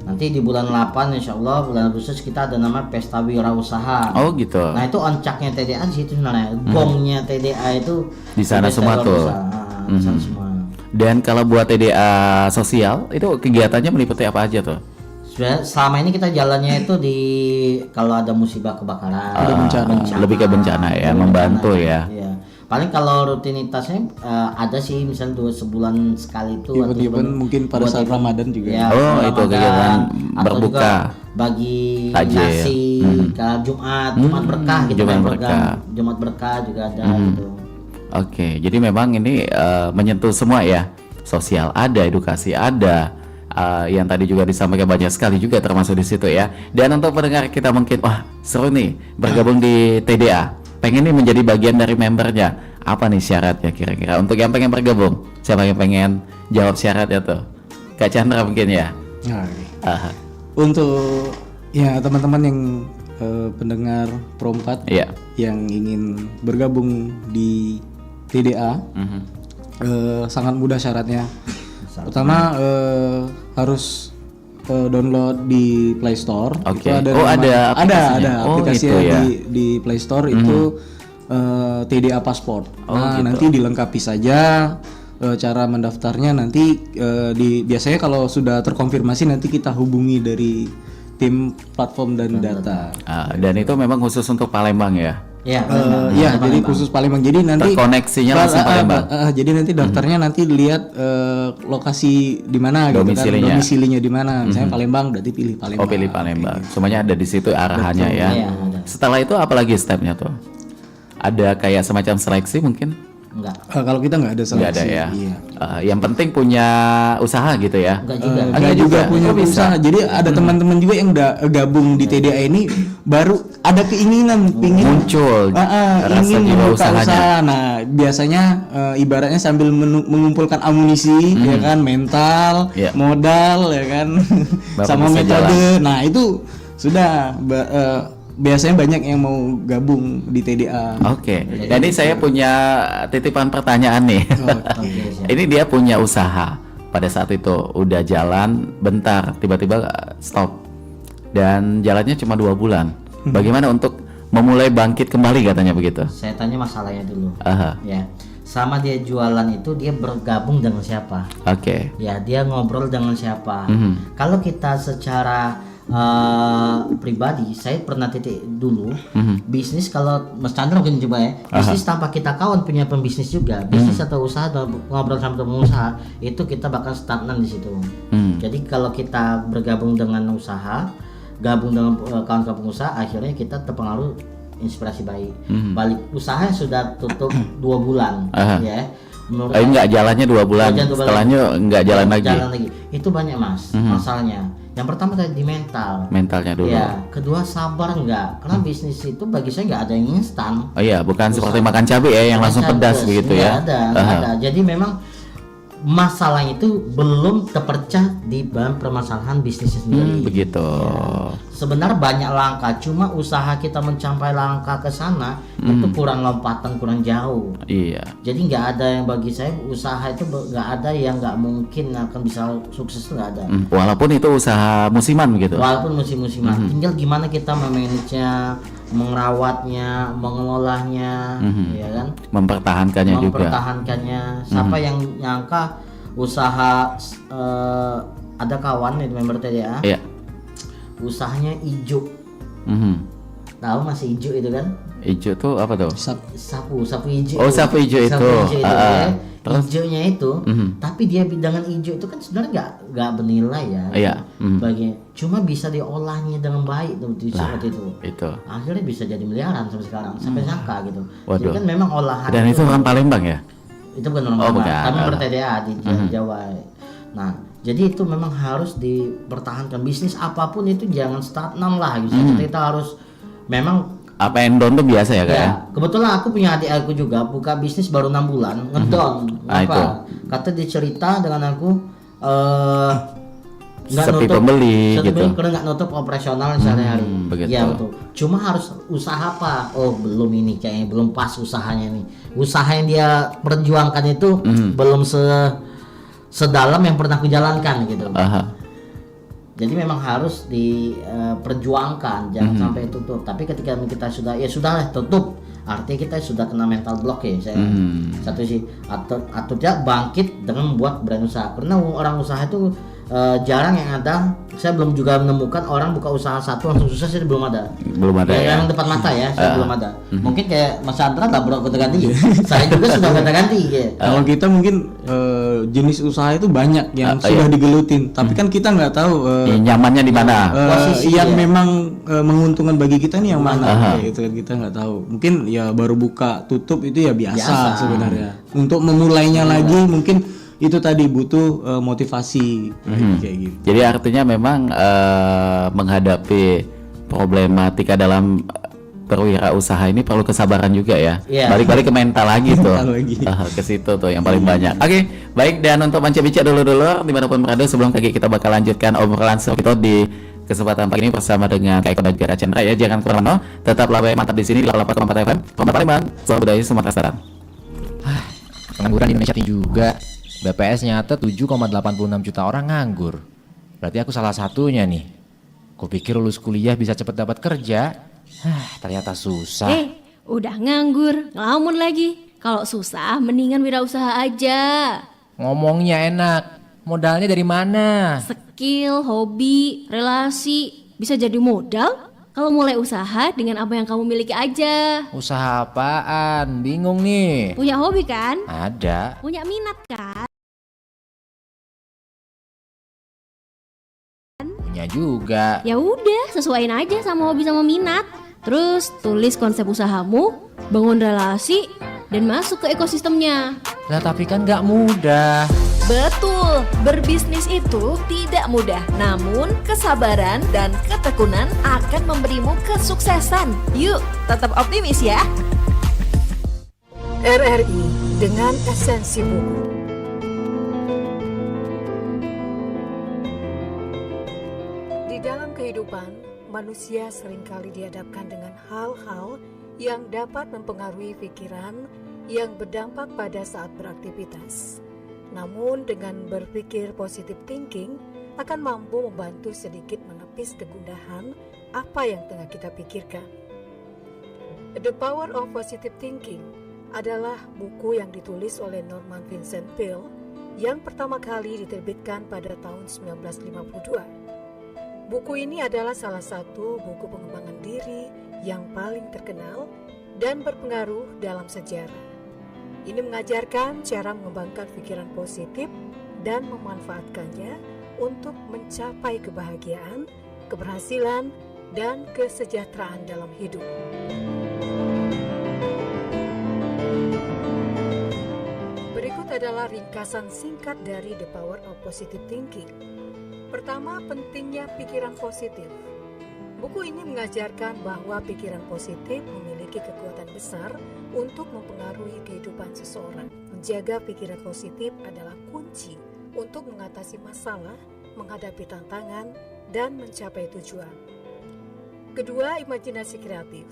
Nanti di bulan 8 insya Allah bulan Agustus kita ada nama Pesta Wirausaha. Oh gitu. Nah itu oncaknya TDA di situ sebenarnya. Gongnya TDA itu di sana semua tuh. Di sana semua. Dan kalau buat TDA sosial itu kegiatannya meliputi apa aja tuh? Selama ini kita jalannya itu di kalau ada musibah kebakaran, ada bencana. Lebih ke bencana ya, membantu ya. Iya. Paling kalau rutinitasnya ada sih misalnya sebulan sekali itu event mungkin pada saat Ramadan juga. Ya, itu kegiatan berbuka, bagi tajil, nasi, Jumat berkah gitu. Jumat berkah juga ada gitu. Oke, jadi memang ini menyentuh semua ya. Sosial ada, edukasi ada. Yang tadi juga disampaikan banyak sekali juga termasuk di situ ya. Dan untuk pendengar kita mungkin wah seru nih bergabung di TDA. Pengen nih menjadi bagian dari membernya. Apa nih syaratnya kira-kira untuk yang pengen bergabung? Siapa yang pengen jawab syaratnya tuh? Kak Chandra mungkin ya. Untuk ya teman-teman yang pendengar Pro 4 yang ingin bergabung di TDA sangat mudah syaratnya. Pertama harus download di Play Store. Oke. Itu ada aplikasinya di Play Store itu TDA Passport. Nanti dilengkapi saja cara mendaftarnya nanti biasanya kalau sudah terkonfirmasi nanti kita hubungi dari tim platform dan data. Dan itu memang khusus untuk Palembang ya. Ya, jadi khusus Palembang. Jadi nanti koneksinya langsung Palembang. Jadi nanti daftarnya nanti lihat lokasi di mana gitu kan, domisilinya di mana. Misalnya Palembang, berarti pilih Palembang. Oh, pilih Palembang. Semuanya ada di situ arahannya. Betul, ya. Setelah itu apa lagi stepnya tuh? Ada kayak semacam seleksi mungkin? Enggak. Kalau kita nggak ada seleksi. Nggak ada ya. Iya. Yang penting punya usaha gitu ya. Enggak juga punya usaha. Jadi ada teman-teman juga yang udah gabung di TDA ini baru ada keinginan ingin muncul ingin membuka usaha. Nah, biasanya ibaratnya sambil mengumpulkan amunisi ya kan, mental, modal ya kan, sama metode. Nah, itu Sudah biasanya banyak yang mau gabung di TDA. Oke. Jadi saya punya titipan pertanyaan nih. Oke, siap. Ini dia punya usaha. Pada saat itu udah jalan bentar, tiba-tiba stop. Dan jalannya cuma 2 bulan. Bagaimana untuk memulai bangkit kembali katanya begitu? Saya tanya masalahnya dulu. Aha. Ya. Sama dia jualan itu dia bergabung dengan siapa? Oke. Ya, dia ngobrol dengan siapa? Kalau kita secara pribadi, saya pernah titik dulu bisnis. Kalau Mas Chandra mungkin coba ya, bisnis tanpa kita kawan punya pembisnis juga, bisnis atau usaha atau ngobrol sama pengusaha itu kita bakal stagnan di situ. Jadi kalau kita bergabung dengan usaha, gabung dengan kawan-kawan pengusaha, akhirnya kita terpengaruh inspirasi baik. Balik usaha sudah tutup 2 bulan, ya. Menurut Enggak, jalannya 2 bulan. Jalan 2 bulan. Setelahnya enggak jalan lagi. Itu banyak Mas masalahnya. Yang pertama tadi di Mentalnya dulu. ya, kedua sabar enggak, karena bisnis itu bagi saya nggak ada yang instan. Oh iya, bukan seperti makan cabai ya yang langsung pedas begitu ya. Nggak ada. Jadi memang masalah itu belum terpecah di dalam permasalahan bisnisnya sendiri. Begitu. Sebenarnya banyak langkah, cuma usaha kita mencapai langkah ke sana itu kurang lompatan, kurang jauh. Iya. Jadi nggak ada yang bagi saya usaha itu nggak ada yang nggak mungkin akan bisa sukses, itu nggak ada. Walaupun itu usaha musiman begitu. Walaupun musim-musiman, tinggal gimana kita memanagenya, merawatnya, mengelolanya, ya kan? Mempertahankannya juga. Mempertahankannya. Siapa yang nyangka usaha ada kawan itu member TDA, Iya. usahanya hijau. Tahu masih hijau itu kan? Hijau tuh apa tuh? Sapu hijau. Oh, sapu hijau itu. Ya. Terus? Hijaunya itu, tapi dia dengan hijau itu kan sebenarnya nggak bernilai ya. Iya. Bagi cuma bisa diolahnya dengan baik tuh seperti itu. Itu. Akhirnya bisa jadi miliaran sampai sekarang, sampai nyangka gitu. Waduh. Jadi kan memang olahan Dan itu orang Palembang ya? itu bukan orang Oh, Palembang, bukan. kami ber-TDA di Jawa. Nah, jadi itu memang harus dipertahankan. Bisnis apapun itu jangan stagnan lah gitu. Kita harus memang Up and down tuh biasa ya, Kak? ya, kebetulan aku punya adik aku juga buka bisnis baru 6 bulan, ngedon. Itu. Kata dia cerita dengan aku nggak Sepi nutup pembeli sepi gitu. pembeli, karena nggak nutup operasional sehari-hari. Begitu. Ya betul. Cuma harus usaha apa? Oh belum ini kayaknya belum pas usahanya nih. Usaha yang dia perjuangkan itu belum sedalam yang pernah kujalankan gitu. Aha. Jadi memang harus diperjuangkan, jangan sampai tutup. Tapi ketika kita sudah ya sudahlah tutup, artinya kita sudah kena mental block ya. Saya satu sih atau tidak bangkit dengan membuat brand usaha. Karena orang usaha itu jarang yang ada. Saya belum juga menemukan orang buka usaha satu langsung sukses, itu belum ada. Belum ada ya? Yang depan mata ya, saya belum ada. Mungkin kayak Mas Chandra nggak pernah gonta-ganti. Saya juga sudah gonta-ganti. Ya. Kalau kita mungkin jenis usaha itu banyak yang sudah digelutin, tapi kan kita nggak tahu Nyamannya di mana? Posisi yang ya. memang menguntungkan bagi kita nih yang mana, gitu kan kita nggak tahu. Mungkin ya baru buka tutup itu ya biasa. Sebenarnya. Untuk memulainya lagi mungkin itu tadi butuh motivasi kayak gitu. Jadi artinya memang menghadapi problematika dalam berwirausaha ini perlu kesabaran juga ya. Iya. Balik-balik ke mental lagi tuh. Mental lagi. Ke situ tuh yang paling banyak. Oke, baik, dan untuk bincang dulu dimanapun berada, sebelum kita bakal lanjutkan obrolan kita di kesempatan pagi ini bersama dengan Kak Eko dan juga Chandra ya. Jangan kemana-mana, tetaplah mantap di sini di 88,4 FM. Kompas Palembang, Suara Budaya Sumatera Selatan. Pengangguran di Indonesia tinggi juga. BPS nyata 7,86 juta orang nganggur. Berarti aku salah satunya nih. Kupikir lulus kuliah bisa cepet dapat kerja. Ternyata susah. Udah nganggur, ngelamun lagi. Kalau susah, mendingan wirausaha aja. Ngomongnya enak. Modalnya dari mana? Skill, hobi, relasi, bisa jadi modal. Kalau mulai usaha dengan apa yang kamu miliki aja. Usaha apaan? Bingung nih. Punya hobi kan? Ada. Punya minat kan? Punya juga. Ya udah, sesuaiin aja sama hobi sama minat. Terus tulis konsep usahamu, bangun relasi, dan masuk ke ekosistemnya. Lah tapi kan gak mudah. Betul, berbisnis itu tidak mudah. Namun kesabaran dan ketekunan akan memberimu kesuksesan. Yuk, tetap optimis ya. RRI dengan esensi buku. Di dalam kehidupan, manusia seringkali dihadapkan dengan hal-hal yang dapat mempengaruhi pikiran yang berdampak pada saat beraktivitas. Namun dengan berpikir positive thinking akan mampu membantu sedikit menepis kegundahan apa yang tengah kita pikirkan. The Power of Positive Thinking adalah buku yang ditulis oleh Norman Vincent Peale yang pertama kali diterbitkan pada tahun 1952. Buku ini adalah salah satu buku pengembangan diri yang paling terkenal dan berpengaruh dalam sejarah. Ini mengajarkan cara mengembangkan pikiran positif dan memanfaatkannya untuk mencapai kebahagiaan, keberhasilan, dan kesejahteraan dalam hidup. Berikut adalah ringkasan singkat dari The Power of Positive Thinking. Pertama, pentingnya pikiran positif. Buku ini mengajarkan bahwa pikiran positif memiliki kekuatan besar untuk mempengaruhi kehidupan seseorang. Menjaga pikiran positif adalah kunci untuk mengatasi masalah, menghadapi tantangan, dan mencapai tujuan. Kedua, imajinasi kreatif.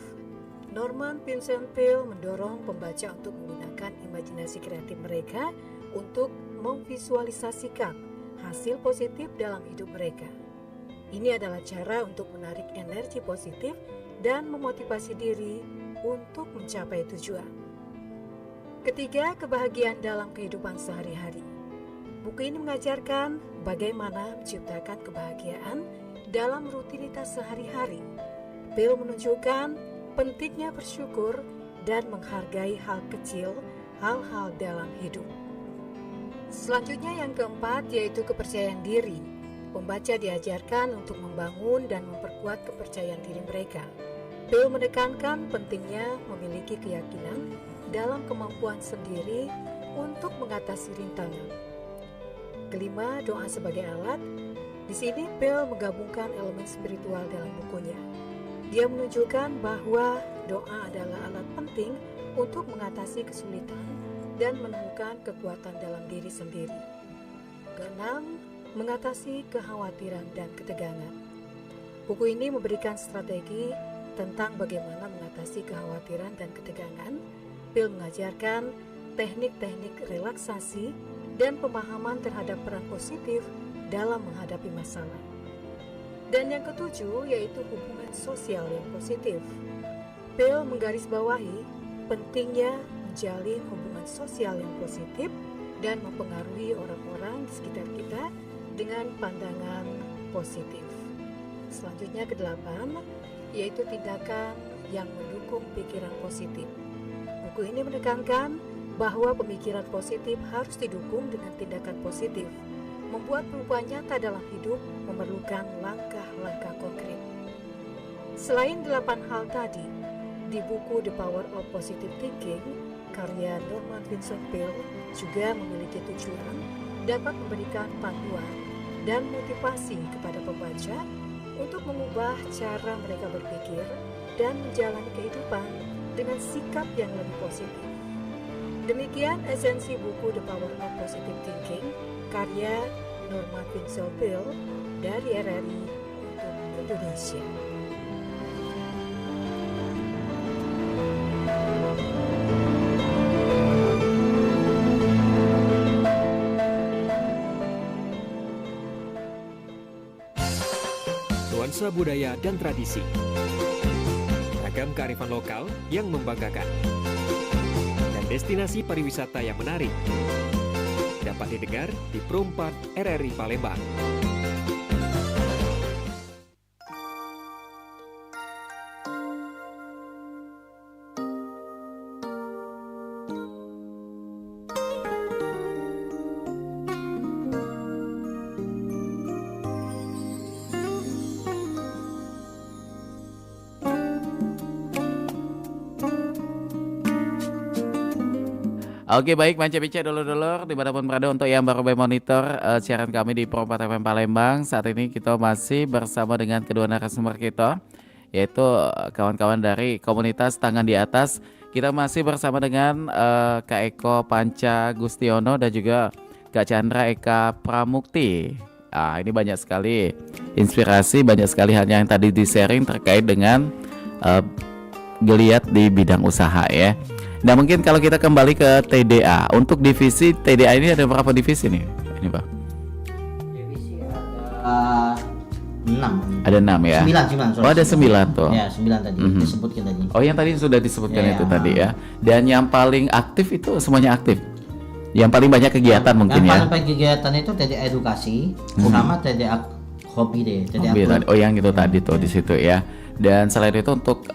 Norman Vincent Peale mendorong pembaca untuk menggunakan imajinasi kreatif mereka untuk memvisualisasikan hasil positif dalam hidup mereka. Ini adalah cara untuk menarik energi positif dan memotivasi diri untuk mencapai tujuan. Ketiga, kebahagiaan dalam kehidupan sehari-hari. Buku ini mengajarkan bagaimana menciptakan kebahagiaan dalam rutinitas sehari-hari. Peale menunjukkan pentingnya bersyukur dan menghargai hal kecil, hal-hal dalam hidup. Selanjutnya yang keempat yaitu kepercayaan diri. Pembaca diajarkan untuk membangun dan memperkuat kepercayaan diri mereka. Peale menekankan pentingnya memiliki keyakinan dalam kemampuan sendiri untuk mengatasi rintangan. Kelima, doa sebagai alat. Di sini Peale menggabungkan elemen spiritual dalam bukunya. Dia menunjukkan bahwa doa adalah alat penting untuk mengatasi kesulitan dan menemukan kekuatan dalam diri sendiri. Keenam, mengatasi kekhawatiran dan ketegangan. Buku ini memberikan strategi tentang bagaimana mengatasi kekhawatiran dan ketegangan. Peale mengajarkan teknik-teknik relaksasi dan pemahaman terhadap peran positif dalam menghadapi masalah. Dan yang ketujuh yaitu hubungan sosial yang positif. Peale menggarisbawahi pentingnya menjalin hubungan sosial yang positif dan mempengaruhi orang-orang di sekitar kita dengan pandangan positif. Selanjutnya kedelapan, yaitu tindakan yang mendukung pikiran positif. Buku ini menekankan bahwa pemikiran positif harus didukung dengan tindakan positif. Membuat perubahan nyata dalam hidup memerlukan langkah-langkah konkret. Selain 8 hal tadi, di buku The Power of Positive Thinking, karya Norman Vincent Peale juga memiliki tujuan dapat memberikan panduan dan motivasi kepada pembaca untuk mengubah cara mereka berpikir dan menjalani kehidupan dengan sikap yang lebih positif. Demikian esensi buku The Power of Positive Thinking, karya Norman Vincent Peale dari RRI untuk Indonesia. Nuansa budaya dan tradisi, ragam kearifan lokal yang membanggakan, dan destinasi pariwisata yang menarik dapat didengar di Pro 4 RRI Palembang. Oke, baik Manca-Bica dulur-dulur dimanapun berada, untuk yang baru monitor siaran kami di Pro 4 FM Palembang. Saat ini kita masih bersama dengan kedua narasumber kita, yaitu kawan-kawan dari komunitas Tangan di Atas. Kita masih bersama dengan Kak Eko Panca Gustiono dan juga Kak Chandra Eka Pramukti. Ini banyak sekali inspirasi, banyak sekali hal yang tadi di-sharing terkait dengan geliat di bidang usaha ya. Nah mungkin kalau kita kembali ke TDA, untuk divisi TDA ini ada berapa divisi nih? Ini Pak? Divisi ada 6. Ada 6 ya? 9, sorry. Oh ada 9 tuh. Ya 9 tadi disebutkan tadi. Oh yang tadi sudah disebutkan Ya, itu ya. tadi ya. Dan yang paling aktif itu semuanya aktif. Yang paling banyak kegiatan mungkin Yang ya. paling banyak kegiatan itu TDA edukasi, sama TDA hobi deh, TDA Hobi klub. tadi. Oh yang itu tadi tuh di situ ya. Dan selain itu untuk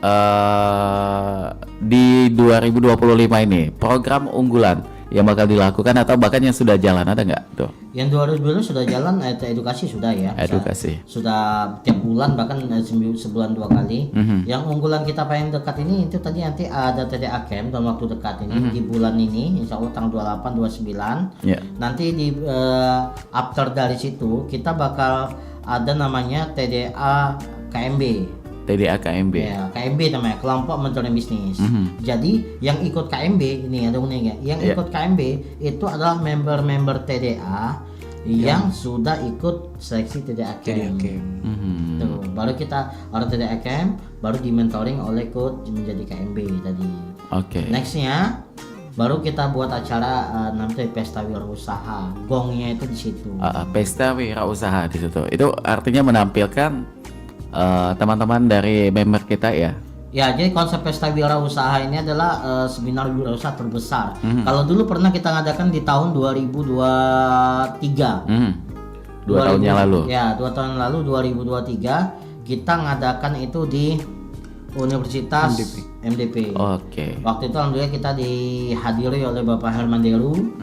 di 2025 ini program unggulan yang bakal dilakukan atau bahkan yang sudah jalan ada nggak tuh? Yang 2020 sudah jalan, edukasi sudah ya. Edukasi. Sudah tiap bulan, bahkan sebulan 2 kali. Yang unggulan kita paling dekat ini itu tadi nanti ada TDA Camp dalam waktu dekat ini di bulan ini, insya Allah tanggal 28, 29. Ya. Nanti di after dari situ kita bakal ada namanya TDA KMB. TDA KMB. Ya, KMB namanya, kelompok mentoring bisnis. Jadi yang ikut KMB ini ada uniknya. Yang ikut KMB itu adalah member-member TDA yang sudah ikut seleksi TDA Camp. Tuh, baru kita orang TDA Camp baru di mentoring oleh coach menjadi KMB tadi. Oke. Nextnya baru kita buat acara namanya pesta wirausaha. Gongnya itu di situ. Pesta wirausaha di situ. Itu artinya menampilkan teman-teman dari member kita ya. Ya, jadi konsep pesta wirausaha ini adalah seminar wirausaha terbesar. Kalau dulu pernah kita ngadakan di tahun 2023. 2 tahun yang lalu. Ya, 2 tahun lalu 2023 kita ngadakan itu di Universitas MDP. Oke. Waktu itu alhamdulillah kita dihadiri oleh Bapak Herman Deru.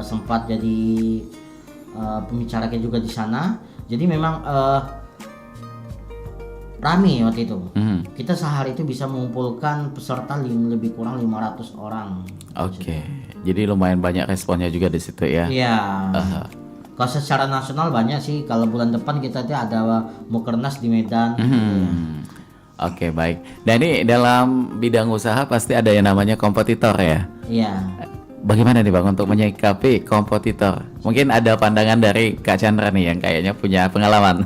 Sempat jadi pembicara kita juga di sana. Jadi memang rame waktu itu. Kita sehari itu bisa mengumpulkan peserta lebih kurang 500 orang. Oke. Jadi lumayan banyak responnya juga di situ ya. Iya. Kalau secara nasional banyak sih. Kalau bulan depan kita tuh ada Mukernas di Medan. Oke, baik. Dan ini dalam bidang usaha pasti ada yang namanya kompetitor ya. Iya. Bagaimana nih Bang untuk menyikapi kompetitor? Mungkin ada pandangan dari Kak Chandra nih yang kayaknya punya pengalaman.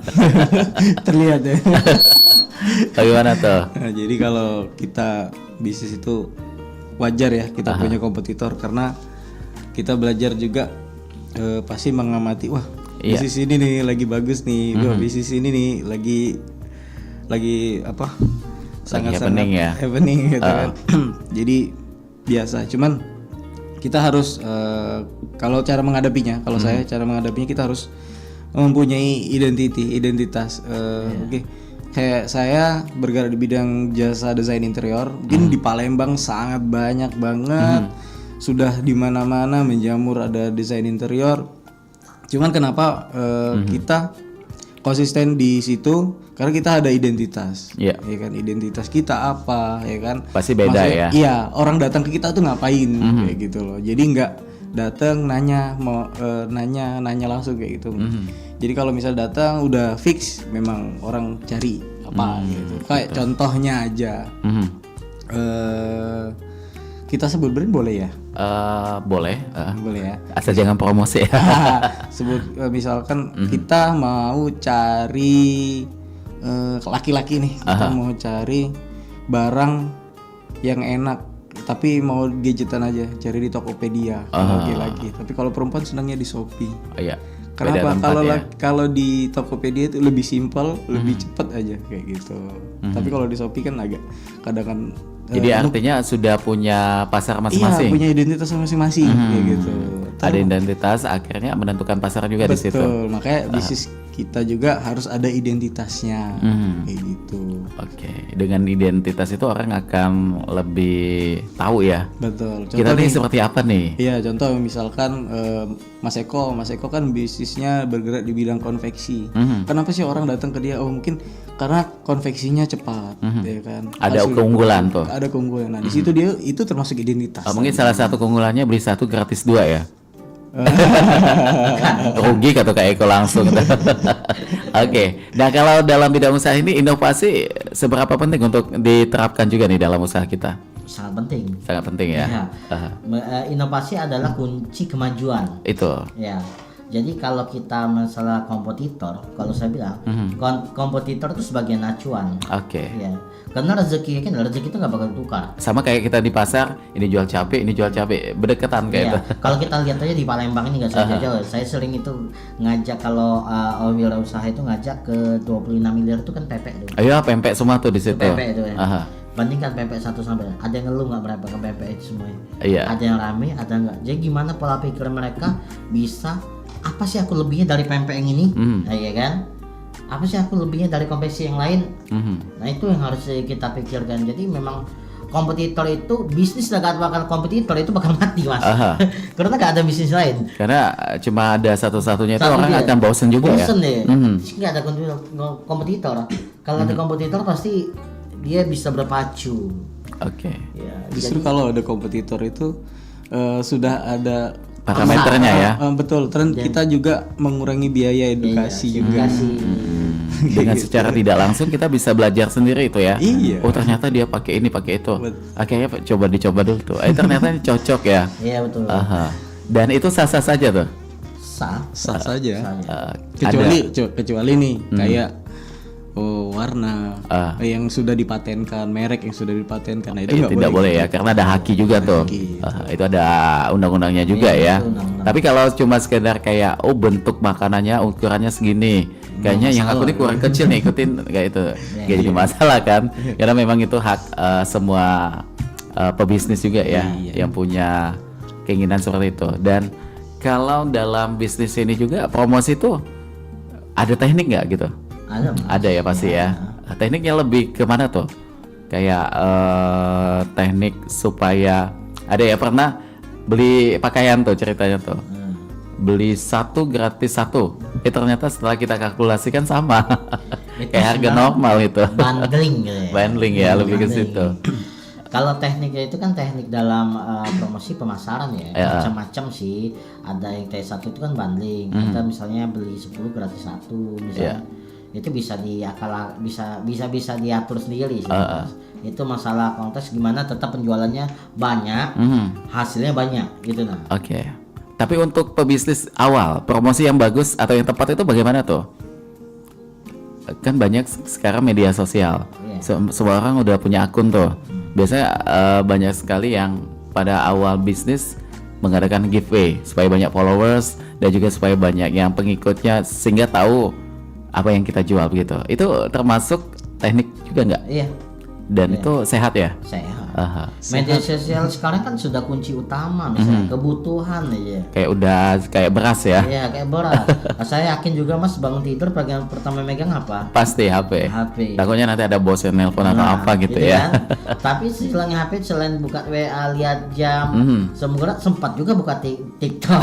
Terlihat ya. Bagaimana tuh? Nah, jadi kalau kita bisnis itu wajar ya kita punya kompetitor, karena kita belajar juga pasti mengamati, wah bisnis ini nih lagi bagus nih, wah bisnis ini nih lagi apa, sangat happening ya. happening gitu kan. Jadi biasa, cuman kita harus kalau cara menghadapinya, kalau saya cara menghadapinya kita harus mempunyai identitas. Oke. Kayak saya bergerak di bidang jasa desain interior, mungkin di Palembang sangat banyak banget, sudah di mana-mana menjamur ada desain interior. Cuman kenapa kita konsisten di situ? Karena kita ada identitas, ya kan, identitas kita apa, ya kan? Pasti beda. Maksudnya, ya. Iya, orang datang ke kita tuh ngapain, kayak gitu loh. Jadi nggak datang nanya nanya langsung kayak gitu. Jadi kalau misal datang udah fix, memang orang cari apa gitu. Kayak contohnya aja, kita sebut brand boleh ya? Boleh. Boleh ya. Asal jangan promosi. Sebut misalkan kita mau cari laki-laki nih, kita mau cari barang yang enak, tapi mau gadgetan aja, cari di Tokopedia laki-laki. Tapi kalau perempuan senangnya di Shopee. Iya. Kenapa? Kalau di Tokopedia itu lebih simpel, lebih cepat aja kayak gitu. Tapi kalau di Shopee kan agak kadang. Jadi artinya sudah punya pasar masing-masing. Iya, punya identitas masing-masing kayak gitu. Ada identitas, akhirnya menentukan pasar juga di situ. Betul, makanya bisnis kita juga harus ada identitasnya kayak gitu. Oke, dengan identitas itu orang akan lebih tahu ya. Betul. Kita nih seperti apa nih? Iya, contoh misalkan Mas Eko kan bisnisnya bergerak di bidang konveksi. Kenapa sih orang datang ke dia? Oh mungkin karena konveksinya cepat, ya kan. Ada keunggulan tuh. Ada keunggulan. Nah di situ dia itu termasuk identitas. Mungkin salah satu keunggulannya beli 1 gratis 2 ya. Rugi kata Kak Eko langsung. Oke. Nah kalau dalam bidang usaha ini inovasi seberapa penting untuk diterapkan juga nih dalam usaha kita? Sangat penting. Sangat penting ya. Inovasi adalah kunci kemajuan. Itu. Ya. Jadi kalau kita masalah kompetitor, kalau saya bilang kompetitor itu sebagai acuan. Oke. Ya. Karena rezeki itu nggak bakal tukar. Sama kayak kita di pasar, ini jual cabai, ini jual cabai, berdekatan kayak Iya. itu. Kalau kita lihat aja di Palembang ini nggak jauh. Saya sering itu ngajak kalau wirausaha itu ngajak ke 26 miliar itu kan pepek tuh. Ayo pempek semua tuh di situ. Pepek itu ya. Aha. Bandingkan pempek satu sampai ada yang ngeluh nggak berapa ke pempek itu semuanya. Iya. Ada yang rame, ada nggak. Jadi gimana pola pikir mereka bisa apa sih aku lebihnya dari pempek yang ini? Nah, iya kan? Apa sih aku lebihnya dari kompetisi yang lain? Nah itu yang harus kita pikirkan. Jadi memang kompetitor itu bisnis gak bakal kompetitor itu bakal mati mas. Karena gak ada bisnis lain. Karena cuma ada satu-satunya itu Satu orang dia. akan bosen juga Bosen ya. deh. Nggak ada kompetitor. Kalau ada kompetitor pasti dia bisa berpacu. Oke. Ya, Justru kalau ada kompetitor itu sudah ada Parameternya ya. betul. Terus kita juga mengurangi biaya edukasi juga. Dengan secara tidak langsung kita bisa belajar sendiri itu ya. Iya. Oh ternyata dia pakai ini pakai itu. Akhirnya dicoba dulu tuh. Ternyata ini cocok ya. Iya betul. Aha. Dan itu sah-sah saja tuh. Sah. Sah saja. Ada. Kecuali nih kayak warna yang sudah dipatenkan, merek yang sudah dipatenkan. Nah, itu nggak tidak boleh ya karena ada haki juga tuh. Itu ada undang-undangnya juga ya. Tapi kalau cuma sekedar kayak bentuk makanannya ukurannya segini, kayaknya yang aku ini kurang kecil nih ikutin kayak itu, gak jadi masalah kan? Karena memang itu hak semua pebisnis juga ya yang punya keinginan seperti itu. Dan kalau dalam bisnis ini juga promosi itu ada teknik nggak gitu? Ada ya pasti ya. Tekniknya lebih kemana tuh? Kayak teknik supaya ada ya pernah beli pakaian tuh ceritanya tuh. Beli satu gratis satu. Ternyata setelah kita kalkulasikan sama. Kayak harga normal itu. Bundling gitu ya. Bundling ya lebih ke situ. Kalau tekniknya itu kan teknik dalam promosi pemasaran ya, macam-macam sih. Ada yang T1 itu kan bundling. Kita misalnya beli 10 gratis 1 misalnya. Itu bisa bisa diatur sendiri sih. Itu masalah kontes gimana tetap penjualannya banyak, hasilnya banyak gitu nah. Oke. Tapi untuk pebisnis awal, promosi yang bagus atau yang tepat itu bagaimana tuh? Kan banyak sekarang media sosial. Semua orang udah punya akun tuh. Biasanya banyak sekali yang pada awal bisnis mengadakan giveaway supaya banyak followers dan juga supaya banyak yang pengikutnya sehingga tahu apa yang kita jual begitu. Itu termasuk teknik juga nggak? Iya. Dan itu sehat ya? Sehat. Media sosial sekarang kan sudah kunci utama misalnya kebutuhan aja. Kayak beras ya? Iya kayak beras. Saya yakin juga mas bangun tidur bagian pertama megang apa? Pasti HP. Takutnya nanti ada bos yang nelpon atau apa gitu ya. Kan? Tapi selain HP selain buka WA lihat jam, semoga sempat juga buka TikTok,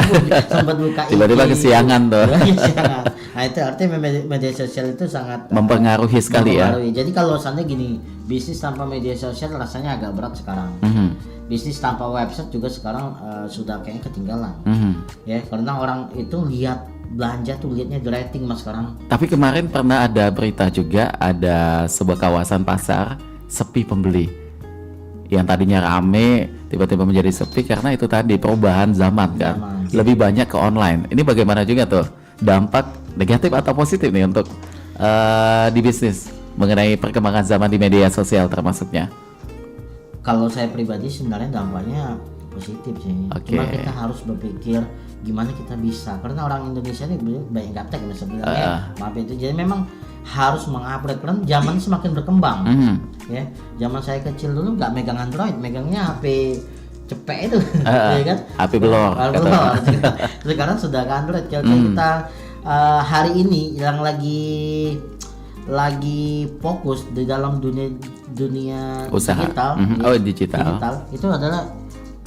sempat buka tiba-tiba kesiangan tuh. Nah itu artinya media sosial itu sangat mempengaruhi sekali ya. Jadi kalau seandainya gini, bisnis tanpa media sosial rasanya agak berat sekarang. Bisnis tanpa website juga sekarang sudah kayaknya ketinggalan. Ya karena orang itu lihat belanja tuh lihatnya di rating mas sekarang. Tapi kemarin pernah ada berita juga ada sebuah kawasan pasar sepi pembeli. Yang tadinya rame tiba-tiba menjadi sepi karena itu tadi perubahan zaman kan. Lebih banyak ke online. Ini bagaimana juga tuh dampak negatif atau positif nih untuk di bisnis mengenai perkembangan zaman di media sosial termasuknya? Kalau saya pribadi sebenarnya dampaknya positif sih. Cuma kita harus berpikir gimana kita bisa, karena orang Indonesia ini banyak gaptek sebenarnya. Maaf itu, jadi memang harus mengupgrade karena zaman semakin berkembang. Ya, zaman saya kecil dulu nggak megang Android, megangnya HP cepet itu, ya kan? HP belor. Sekarang sudah ke Android. Kalau kita hari ini yang lagi fokus di dalam dunia usaha digital itu adalah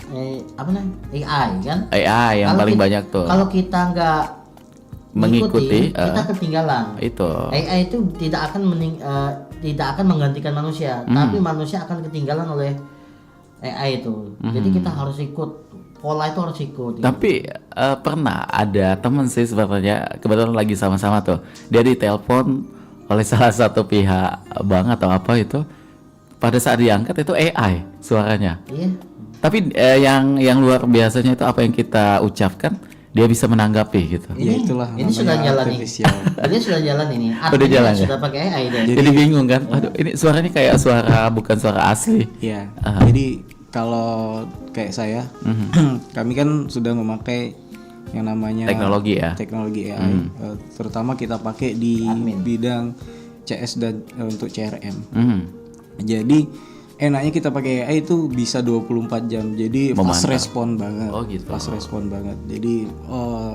AI kan, AI yang paling banyak tuh. Kalau kita nggak mengikuti kita ketinggalan. Itu AI itu tidak akan menggantikan manusia, tapi manusia akan ketinggalan oleh AI itu. Jadi kita harus ikut pola itu, harus ikut. Tapi pernah ada temen sih sebenarnya kebetulan lagi sama-sama tuh, dia ditelepon oleh salah satu pihak bank atau apa itu, pada saat diangkat itu AI suaranya. Iya. Tapi yang luar biasanya itu apa yang kita ucapkan dia bisa menanggapi gitu. Ya itulah ini sudah namanya jalan nih. artificial. Ini sudah jalan ini. Udah jalan ya? Sudah pakai AI deh. Jadi bingung kan? Aduh, ini suaranya kayak suara bukan suara asli. Ya. Aha. Jadi kalau kayak saya, kami kan sudah memakai yang namanya Teknologi ya. teknologi AI, terutama kita pakai di Admin. bidang CS dan untuk CRM. Mhm. Jadi enaknya kita pakai AI itu bisa 24 jam. Jadi fast Memantau. respon banget. Oh, gitu. Fast respon banget. Jadi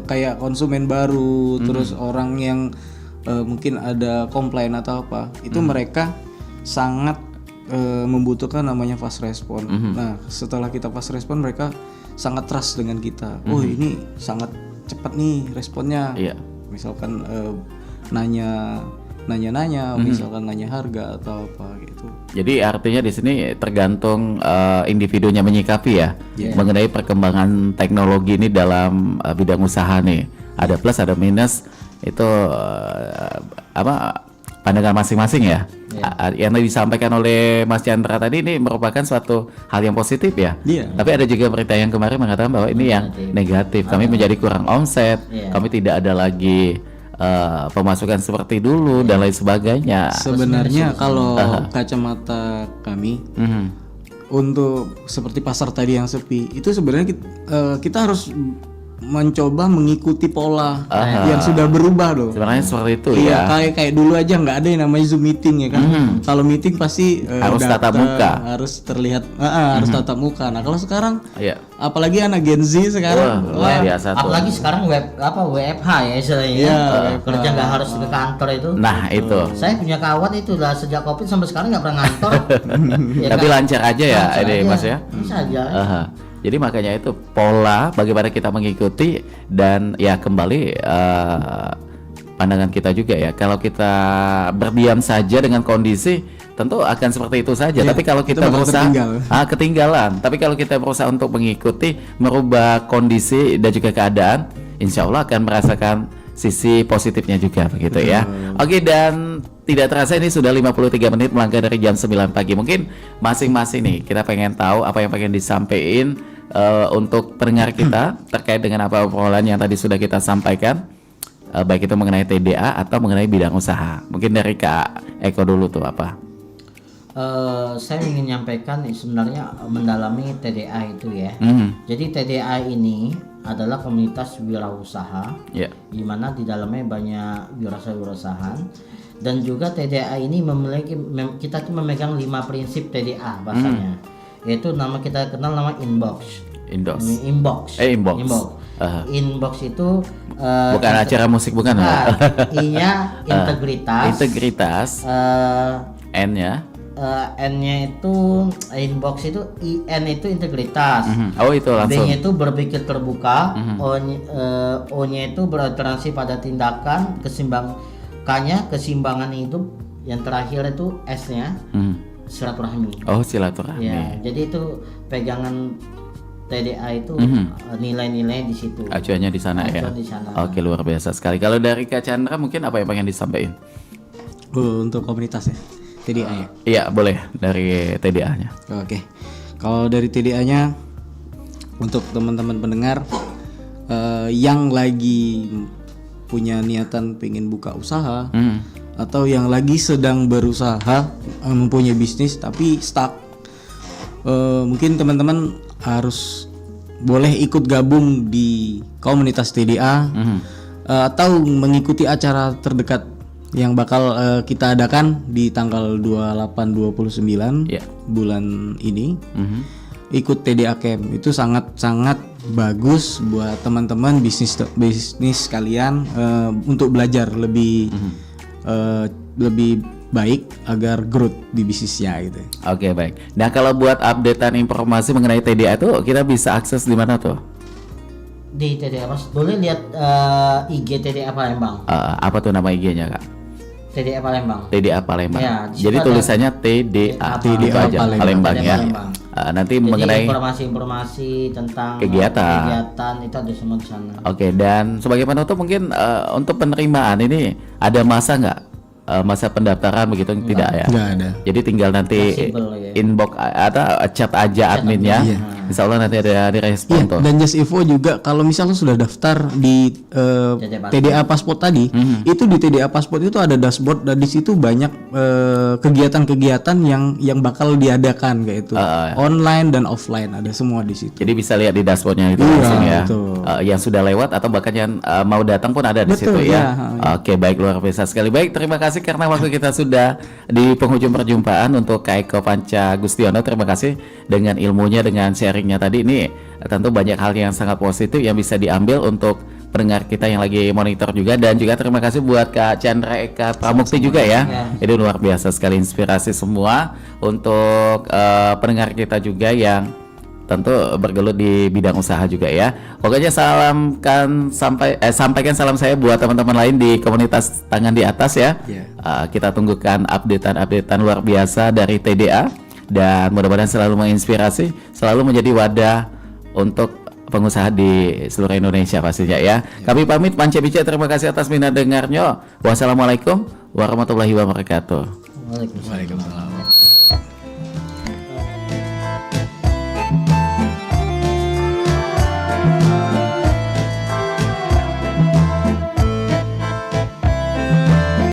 kayak konsumen baru, terus orang yang mungkin ada komplain atau apa, itu mereka sangat membutuhkan namanya fast respon. Nah, setelah kita fast respon, mereka sangat trust dengan kita. Oh, ini sangat cepat nih responnya. Iya. Misalkan nanya-nanya, misalkan nanya harga atau apa gitu. Jadi artinya di sini tergantung individunya menyikapi ya mengenai perkembangan teknologi ini dalam bidang usaha nih. Ada plus, ada minus, itu pandangan masing-masing ya. Yang tadi disampaikan oleh Mas Chandra tadi ini merupakan suatu hal yang positif ya. Iya. Tapi ada juga berita yang kemarin mengatakan bahwa ini yang negatif. Kami menjadi kurang omset, kami tidak ada lagi pemasukan seperti dulu dan lain sebagainya. Sebenarnya kalau kacamata kami untuk seperti pasar tadi yang sepi itu sebenarnya kita harus mencoba mengikuti pola yang sudah berubah loh. Sebenarnya seperti itu Iya, ya. kayak dulu aja nggak ada yang namanya Zoom meeting ya kan. Kalau meeting pasti Harus tatap datang, muka. harus terlihat, harus tatap muka. Nah kalau sekarang, Iya. apalagi anak Gen Z sekarang, Luar biasa tuh. Apalagi sekarang WFH ya istilahnya. Iya, Kerja nggak harus ke kantor itu. Nah, itu. Saya punya kawan itu lah sejak Covid sampai sekarang nggak pernah ngantor. Ya Tapi kan? lancar aja ya Lancar ini aja. Mas ya. Bisa aja. Aha. Jadi makanya itu pola bagaimana kita mengikuti dan ya kembali pandangan kita juga ya. Kalau kita berdiam saja dengan kondisi tentu akan seperti itu saja. Tapi kalau kita bakal berusaha tertinggal. ketinggalan. Tapi kalau kita berusaha untuk mengikuti, merubah kondisi dan juga keadaan, insya Allah akan merasakan sisi positifnya juga begitu ya. Oke, dan tidak terasa ini sudah 53 menit melangkah dari jam 9 pagi. Mungkin masing-masing nih kita pengen tahu apa yang pengen disampaikan untuk pendengar kita terkait dengan apa obrolan yang tadi sudah kita sampaikan, baik itu mengenai TDA atau mengenai bidang usaha. Mungkin dari Kak Eko dulu tuh apa? Saya ingin menyampaikan sebenarnya mendalami TDA itu ya. Jadi TDA ini adalah komunitas wirausaha, di mana di dalamnya banyak wirausaha-wirausahaan, dan juga TDA ini memiliki kita tuh memegang 5 prinsip TDA bahasanya, yaitu kita kenal nama inbox. Inbox. Inbox itu Bukan acara musik bukan? I-nya integritas. N-nya. N-nya itu inbox itu IN itu integritas. Oh itu langsung. B-nya itu berpikir terbuka. O-nya itu bertoleransi pada tindakan. K-nya keseimbangan hidup. Yang terakhir itu S-nya silaturahmi. Oh silaturahmi. Ya, jadi itu pegangan TDA itu nilai-nilai di situ. Acuannya di sana ya. Acuan di sana. Oke, luar biasa sekali. Kalau dari Kak Chandra mungkin apa yang pengen disampaikan? untuk komunitas ya, TDA ya. Iya, boleh dari TDA-nya. Oke, kalau dari TDA-nya untuk teman-teman pendengar yang lagi punya niatan pengen buka usaha atau yang lagi sedang berusaha mempunyai bisnis tapi stuck, mungkin teman-teman harus boleh ikut gabung di komunitas TDA atau mengikuti acara terdekat yang bakal kita adakan di tanggal 28-29 bulan ini. Ikut TDA Camp itu sangat bagus buat teman-teman bisnis kalian untuk belajar lebih baik agar growth di bisnisnya gitu. Oke, baik. Nah, kalau buat updatean informasi mengenai TDA itu kita bisa akses di mana tuh? Di TDA Mas, boleh lihat IG TDA Palembang. Apa tuh nama IG-nya, Kak? TDA Palembang. TDA Palembang. Ya, jadi tulisannya TDA gitu aja, Palembang ya. Nanti jadi mengenai informasi tentang kegiatan itu ada semua di sana. Oke, dan sebagai penutup mungkin untuk penerimaan ini ada masa nggak? Masa pendaftaran begitu? Tidak ya? Nggak ada. Jadi tinggal nanti Flexible, ya. inbox atau chat aja adminnya. Insya Allah nanti ada direspon Iya, tuh. dan Just Info juga kalau misalnya sudah daftar di TDA Pasport tadi, itu di TDA Pasport itu ada dashboard dan di situ banyak kegiatan-kegiatan yang bakal diadakan kayak itu. Online dan offline ada semua di situ. Jadi bisa lihat di dashboardnya itu Iya, langsung ya. betul. Yang sudah lewat atau bahkan yang mau datang pun ada di Betul, situ ya. ya. Oke, baik, luar biasa sekali. Baik, terima kasih karena waktu kita sudah di penghujung perjumpaan untuk Kak Eko Panca Gustiono. Terima kasih dengan ilmunya, dengan sharingnya tadi. Ini tentu banyak hal yang sangat positif yang bisa diambil untuk pendengar kita yang lagi monitor juga. Dan juga terima kasih buat Kak Chandra Eka Pramukti juga ya. Ini luar biasa sekali, inspirasi semua untuk pendengar kita juga yang tentu bergelut di bidang usaha juga ya. Pokoknya sampaikan salam saya buat teman-teman lain di komunitas Tangan di Atas ya. Kita tunggukan updatean luar biasa dari TDA dan mudah-mudahan selalu menginspirasi, selalu menjadi wadah untuk pengusaha di seluruh Indonesia pastinya ya. Kami pamit, Panca Bicara, terima kasih atas minat dengarnya. Wassalamualaikum warahmatullahi wabarakatuh. Waalaikumsalam.